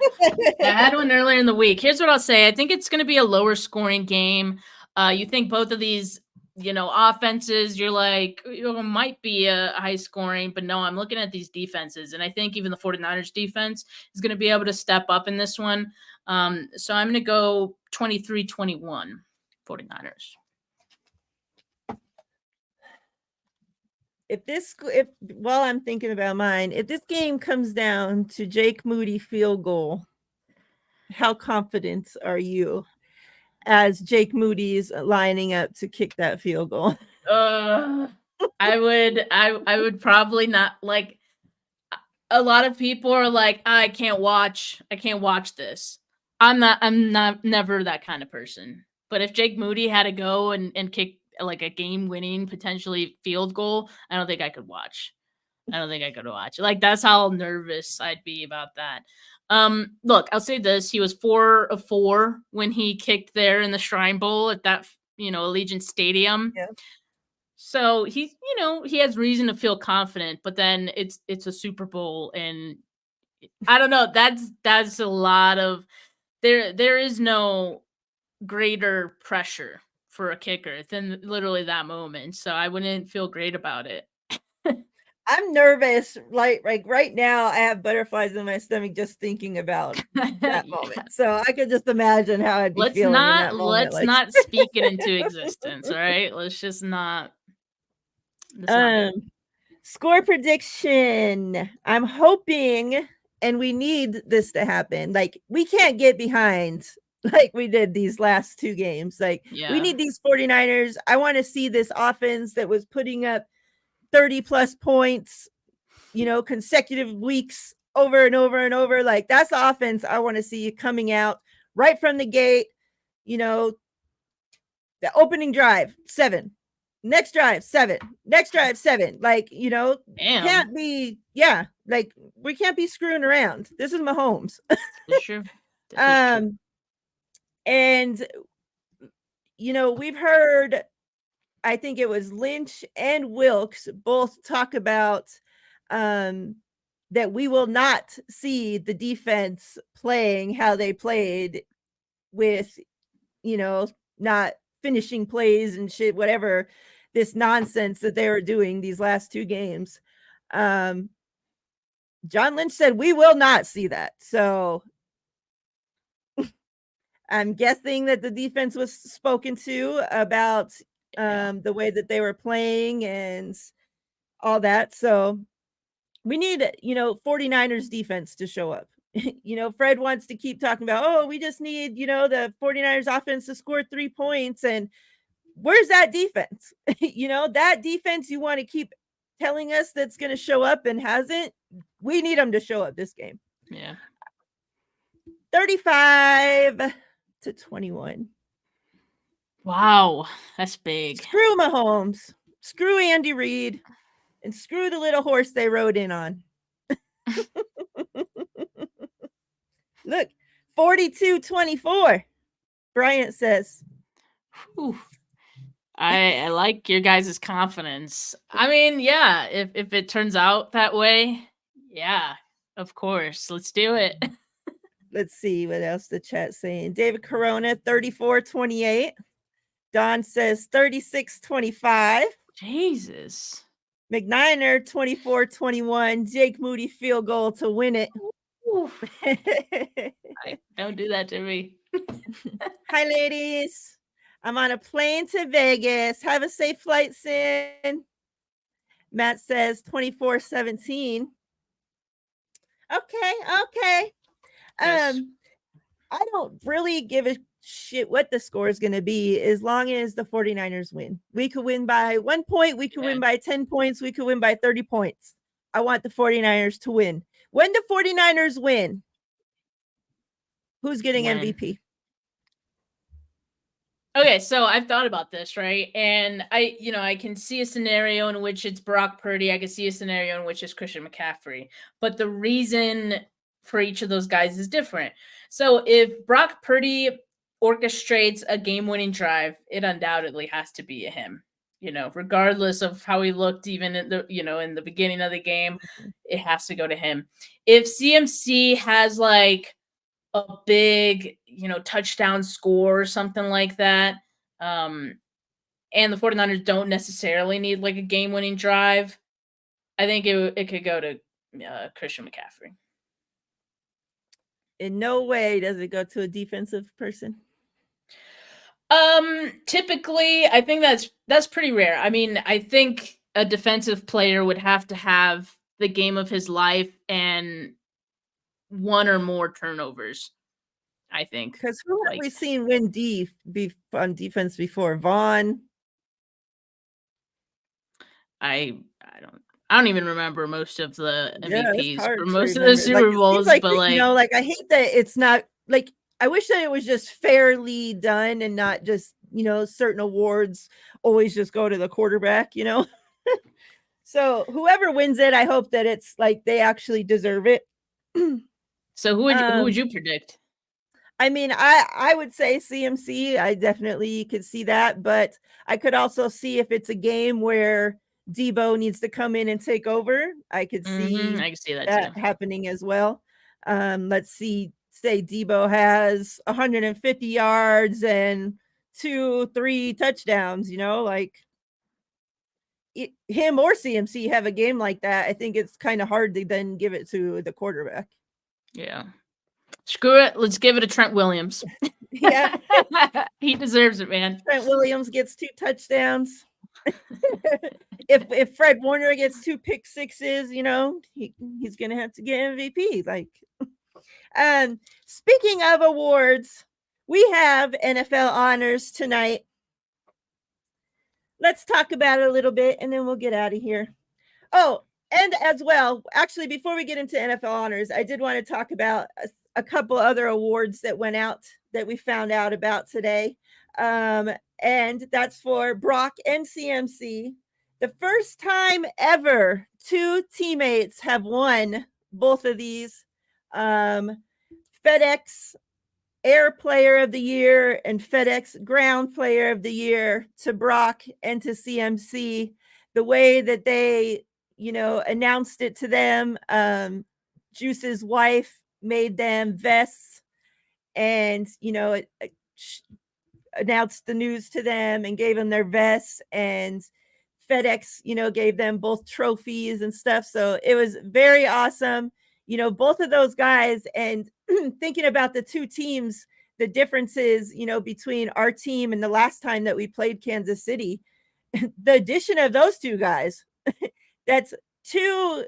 had one earlier in the week. Here's what I'll say. I think it's going to be a lower scoring game. You think both of these, offenses, you're like, might be a high scoring, but no, I'm looking at these defenses. And I think even the 49ers defense is going to be able to step up in this one. So I'm going to go 23-21 49ers. If while I'm thinking about mine, if this game comes down to Jake Moody field goal, how confident are you as Jake Moody is lining up to kick that field goal? I would probably not like. A lot of people are like, I can't watch this. I'm not never that kind of person. But if Jake Moody had to go and kick like a game winning potentially field goal, I don't think I could watch. Like that's how nervous I'd be about that. Look, I'll say this: he was 4 of 4 when he kicked there in the Shrine Bowl at that Allegiant Stadium. Yeah. So he has reason to feel confident, but then it's a Super Bowl, and I don't know. That's a lot of there is no greater pressure for a kicker than literally that moment. So I wouldn't feel great about it. I'm nervous. Like right now, I have butterflies in my stomach just thinking about that moment. So I could just imagine how I'd be feeling in that moment. Let's Like, not speak it into existence, all right? Let's just not let's not do it. Score prediction. I'm hoping, and we need this to happen. Like, we can't get behind like we did these last two games. Like, we Yeah. need these 49ers. I want to see this offense that was putting up 30 plus points, consecutive weeks over and over and over. Like, that's the offense I want to see coming out right from the gate. The opening drive, 7. Next drive, 7. Next drive, 7. Like, Damn. can't be, like, we can't be screwing around. This is Mahomes. That's true. This is true. And, we've heard, I think it was Lynch and Wilkes both talk about that we will not see the defense playing how they played with, not finishing plays and shit, whatever this nonsense that they were doing these last two games. John Lynch said we will not see that. So I'm guessing that the defense was spoken to about the way that they were playing and all that. So we need, 49ers defense to show up. Fred wants to keep talking about, oh, we just need, the 49ers offense to score 3 points. And where's that defense? That defense you want to keep telling us that's going to show up and hasn't. We need them to show up this game. Yeah. 35-21. Wow, that's big. Screw Mahomes. Screw Andy Reid. And screw the little horse they rode in on. Look, 42-24. Bryant says. Whew. I like your guys' confidence. I mean, yeah, if it turns out that way, yeah, of course. Let's do it. Let's see what else the chat's saying. David Corona, 34-28. Don says 36-25. Jesus. McNiner, 24-21. Jake Moody field goal to win it. Don't do that to me. Hi, ladies. I'm on a plane to Vegas. Have a safe flight, Sin. Matt says 24-17. Okay. Yes. I don't really give a shit what the score is going to be as long as the 49ers win. We could win by 1 point. We could win by 10 points. We could win by 30 points. I want the 49ers to win. When the 49ers win, who's getting MVP? Okay, so I've thought about this, right? And I can see a scenario in which it's Brock Purdy. I can see a scenario in which it's Christian McCaffrey. But the reason for each of those guys is different. So if Brock Purdy orchestrates a game-winning drive, it undoubtedly has to be him. Regardless of how he looked, even in the beginning of the game, it has to go to him. If CMC has like a big, touchdown score or something like that, and the 49ers don't necessarily need like a game-winning drive, I think it could go to Christian McCaffrey. In no way does it go to a defensive person. Typically, I think that's pretty rare. I mean, I think a defensive player would have to have the game of his life and one or more turnovers, I think. Because who have we seen win on defense before? Vaughn. I don't even remember most of the MVPs for most of the remember. Super Bowls, like, but like, I hate that it's not like, I wish that it was just fairly done and not just, certain awards always just go to the quarterback, So whoever wins it, I hope that it's like they actually deserve it. So who would you predict? I mean, I would say CMC. I definitely could see that, but I could also see if it's a game where Debo needs to come in and take over. I could see I can see that too. happening as well. Let's say Debo has 150 yards and 2-3 touchdowns, like him or CMC have a game like that, I think it's kind of hard to then give it to the quarterback. Yeah. Screw it. Let's give it to Trent Williams. Yeah. He deserves it, man. Trent Williams gets 2 touchdowns. If Fred Warner gets 2 pick sixes, he's gonna have to get MVP. Like, speaking of awards, we have NFL honors tonight. Let's talk about it a little bit, and then we'll get out of here. Oh, and as well, actually, before we get into NFL honors, I did want to talk about a couple other awards that went out that we found out about today. And that's for Brock and CMC. The first time ever 2 teammates have won both of these. FedEx Air Player of the Year and FedEx Ground Player of the Year to Brock and to CMC. The way that they, announced it to them, Juice's wife made them vests and, announced the news to them and gave them their vests, and FedEx, gave them both trophies and stuff. So it was very awesome. Both of those guys, and thinking about the 2 teams, the differences, between our team and the last time that we played Kansas City, the addition of those 2 guys, that's 2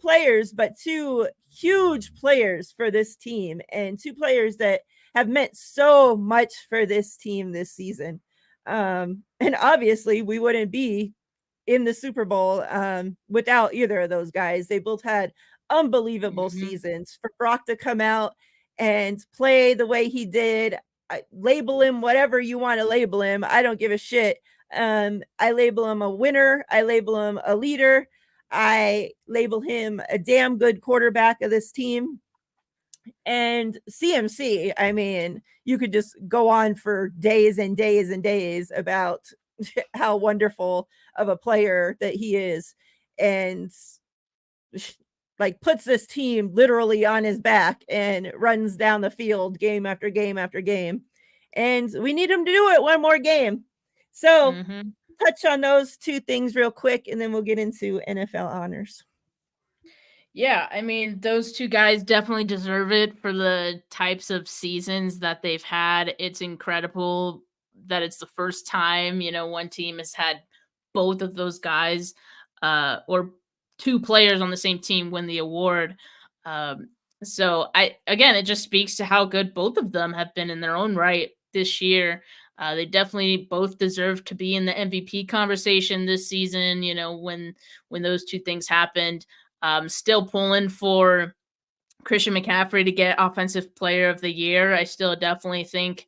players, but 2 huge players for this team, and 2 players that have meant so much for this team this season. And obviously we wouldn't be in the Super Bowl without either of those guys. They both had unbelievable seasons. For Brock to come out and play the way he did, label him whatever you want to label him. I don't give a shit. I label him a winner. I label him a leader. I label him a damn good quarterback of this team. And CMC, I mean, you could just go on for days and days and days about how wonderful of a player that he is, and like puts this team literally on his back and runs down the field game after game after game. And we need him to do it one more game. So touch on those 2 things real quick, and then we'll get into NFL honors. Yeah, I mean, those 2 guys definitely deserve it for the types of seasons that they've had. It's incredible that it's the first time, one team has had both of those guys, or 2 players on the same team win the award. So again, it just speaks to how good both of them have been in their own right this year. They definitely both deserve to be in the MVP conversation this season, when those 2 things happened. Still pulling for Christian McCaffrey to get Offensive Player of the Year. I still definitely think,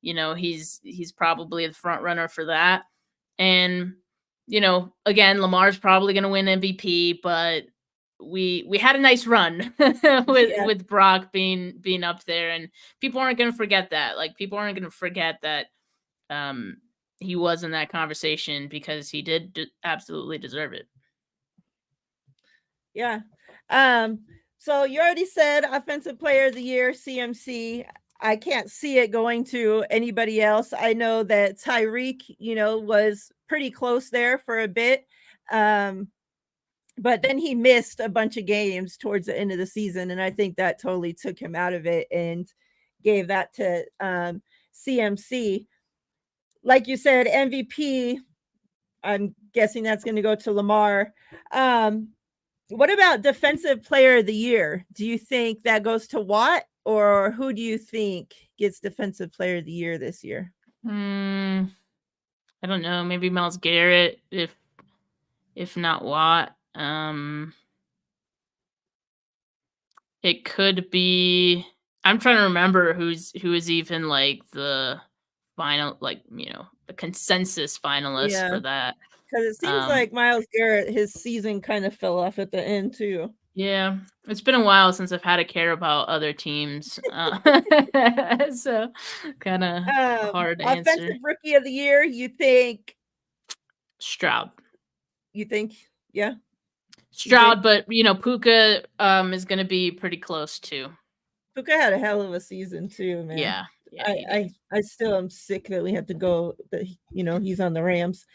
he's probably the front runner for that. And, again, Lamar's probably going to win MVP, but we had a nice run with Brock being up there, and people aren't going to forget that. Like, people aren't going to forget that he was in that conversation, because he did absolutely deserve it. Yeah. So you already said Offensive Player of the Year, CMC. I can't see it going to anybody else. I know that Tyreek, was pretty close there for a bit. But then he missed a bunch of games towards the end of the season, and I think that totally took him out of it and gave that to CMC. Like you said, MVP, I'm guessing that's going to go to Lamar. What about Defensive Player of the Year? Do you think that goes to Watt, or who do you think gets Defensive Player of the Year this year? I don't know. Maybe Myles Garrett, if not Watt. It could be. I'm trying to remember who is even like the final, the consensus finalist for that. Because it seems like Myles Garrett, his season kind of fell off at the end too. Yeah, it's been a while since I've had to care about other teams, so kind of hard to answer. Offensive Rookie of the Year, you think Stroud? You think, yeah, Stroud, but Puka is going to be pretty close too. Puka had a hell of a season too, man. Yeah. I still am sick that we have to go. That he's on the Rams.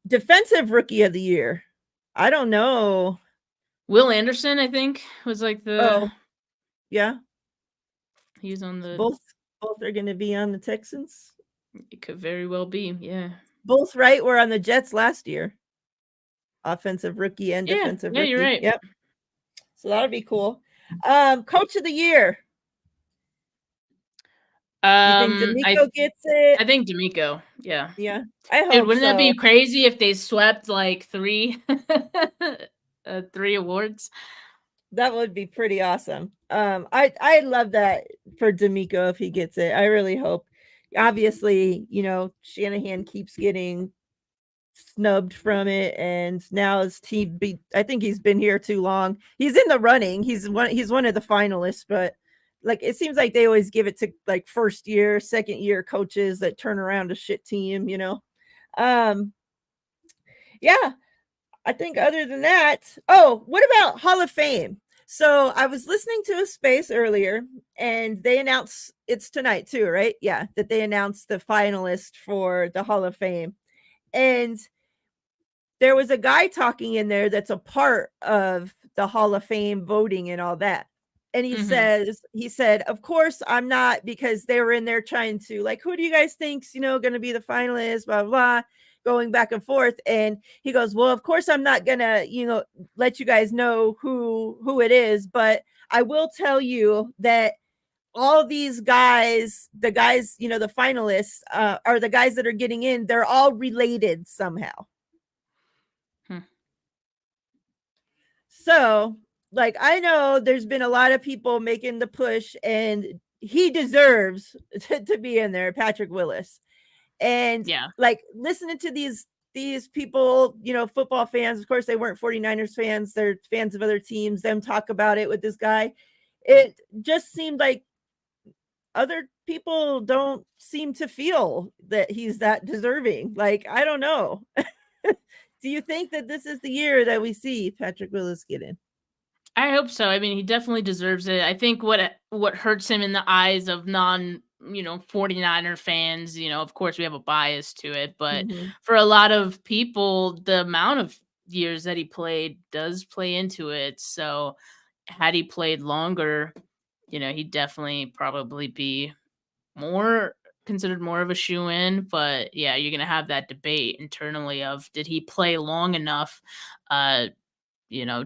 Defensive rookie of the year. I don't know. Will Anderson, I think, was like Oh, yeah. he's on the. Both are going to be on the Texans. It could very well be, yeah. Both right were on the Jets last year. Offensive rookie and Yeah, defensive yeah, you're rookie. right. Yep. So that'll be cool. Coach of the year. You think I D'Amico gets it? I think D'Amico, yeah. Yeah, I Dude, hope wouldn't that so. be crazy if they swept like three, 3 awards? That would be pretty awesome. I love that for D'Amico if he gets it. I really hope. Obviously, you know, Shanahan keeps getting snubbed from it, and now his team beat. I think he's been here too long. He's in the running. He's one of the finalists, but like it seems like they always give it to like first year, second year coaches that turn around a shit team, you know. Um, yeah, I think other than that, oh, what about Hall of Fame? So I was listening to a space earlier and they announced it's tonight too, right? Yeah, that they announced the finalist for the Hall of Fame. And there was a guy talking in there that's a part of the Hall of Fame voting and all that. And Mhm. he said, of course, I'm not, because they were in there trying to, like, who do you guys think's, you know, going to be the finalists, blah, blah, blah, going back and forth. And he goes, well, of course, I'm not going to, you know, let you guys know who it is. But I will tell you that all these guys, the guys, you know, the finalists are the guys that are getting in. They're all related somehow. Hmm. So, like, I know there's been a lot of people making the push, and he deserves to be in there, Patrick Willis. And Yeah. like listening to these people, you know, football fans, of course, they weren't 49ers fans, they're fans of other teams, them talk about it with this guy. It just seemed like other people don't seem to feel that he's that deserving. Like, I don't know. Do you think that this is the year that we see Patrick Willis get in? I hope so. I mean, he definitely deserves it. I think what hurts him in the eyes of 49er fans, of course we have a bias to it, but Mhm. for a lot of people, the amount of years that he played does play into it. So had he played longer, he'd definitely probably be more considered more of a shoe in. But yeah, you're gonna have that debate internally of did he play long enough uh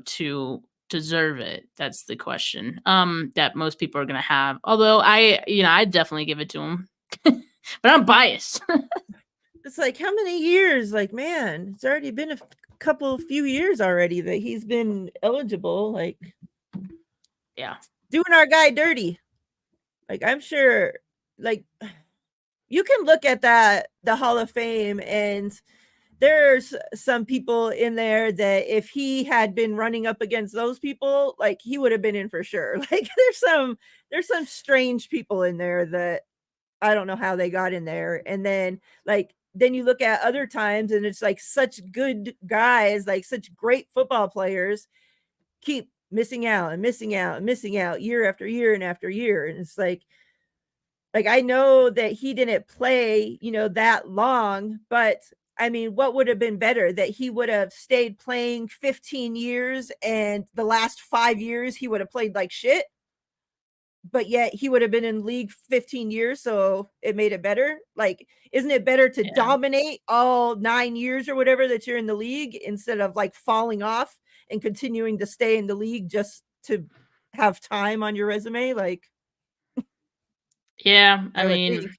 to deserve it? That's the question that most people are gonna have. Although I'd definitely give it to him. But I'm biased. It's like, how many years? Like, man, it's already been a few years already that he's been eligible. Like, Yeah. doing our guy dirty. Like, I'm sure, like, you can look at the Hall of Fame, and there's some people in there that if he had been running up against those people, like, he would have been in for sure. Like, there's some strange people in there that I don't know how they got in there. And then, like, then you look at other times and it's like such good guys, like such great football players keep missing out and missing out and missing out year after year and after year. And it's like I know that he didn't play, you know, that long, but I mean, what would have been better, that he would have stayed playing 15 years and the last 5 years he would have played like shit, but yet he would have been in league 15 years, so it made it better. Like, isn't it better to Yeah. dominate all 9 years or whatever that you're in the league, instead of like falling off and continuing to stay in the league just to have time on your resume? Like, Yeah. I I would mean, think.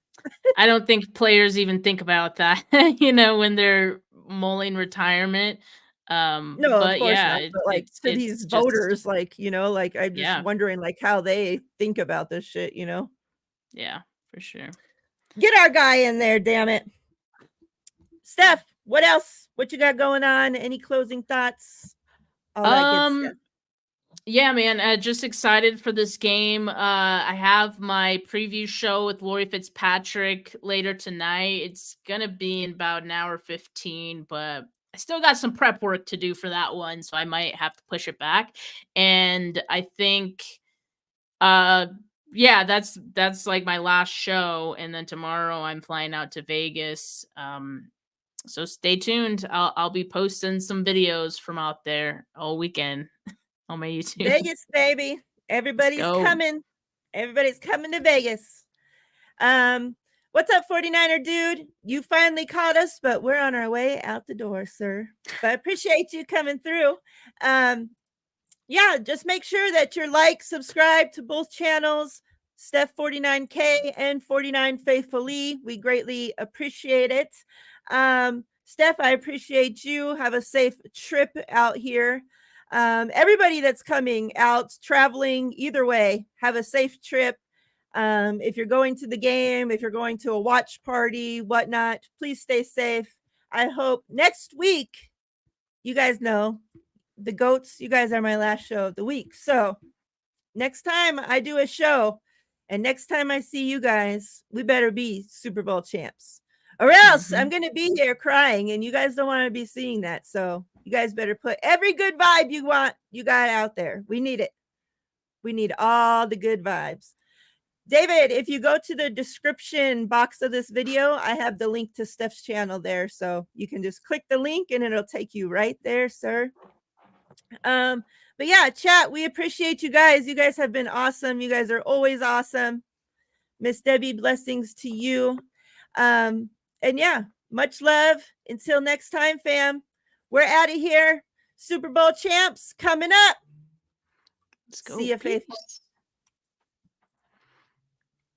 I don't think players even think about that, when they're mulling retirement. No, of But course yeah, not. But like to it's these just voters, like, you know, like I'm just yeah, wondering like how they think about this shit, you know. yeah, for sure. Get our guy in there, damn it. Steph, what else? What you got going on? Any closing thoughts? All that good stuff. Um Yeah, man, just excited for this game. I have my preview show with Lori Fitzpatrick later tonight. It's gonna be in about an hour 15, but I still got some prep work to do for that one, so I might have to push it back. And I think, uh, yeah, that's like my last show, and then tomorrow I'm flying out to Vegas. So stay tuned. I'll be posting some videos from out there all weekend on my YouTube. Vegas, baby. Everybody's coming. Everybody's coming to Vegas. What's up, 49er dude? You finally caught us, but we're on our way out the door, sir. But I appreciate you coming through. Yeah, just make sure that you're subscribe to both channels, Steph 49K and 49 Faithfully. We greatly appreciate it. Steph, I appreciate you. Have a safe trip out here. Everybody that's coming out, traveling, either way, have a safe trip. If you're going to the game, if you're going to a watch party, whatnot, please stay safe. I hope next week, you guys know, the GOATs, you guys are my last show of the week. So next time I do a show and next time I see you guys, we better be Super Bowl champs. Or else I'm going to be here crying and you guys don't want to be seeing that. So you guys better put every good vibe you got out there. We need it. We need all the good vibes. David, if you go to the description box of this video, I have the link to Steph's channel there. So you can just click the link and it'll take you right there, sir. But yeah, chat, we appreciate you guys. You guys have been awesome. You guys are always awesome. Miss Debbie, blessings to you. And yeah, much love. Until next time, fam. We're out of here. Super Bowl champs coming up. Let's go. See you, faithful.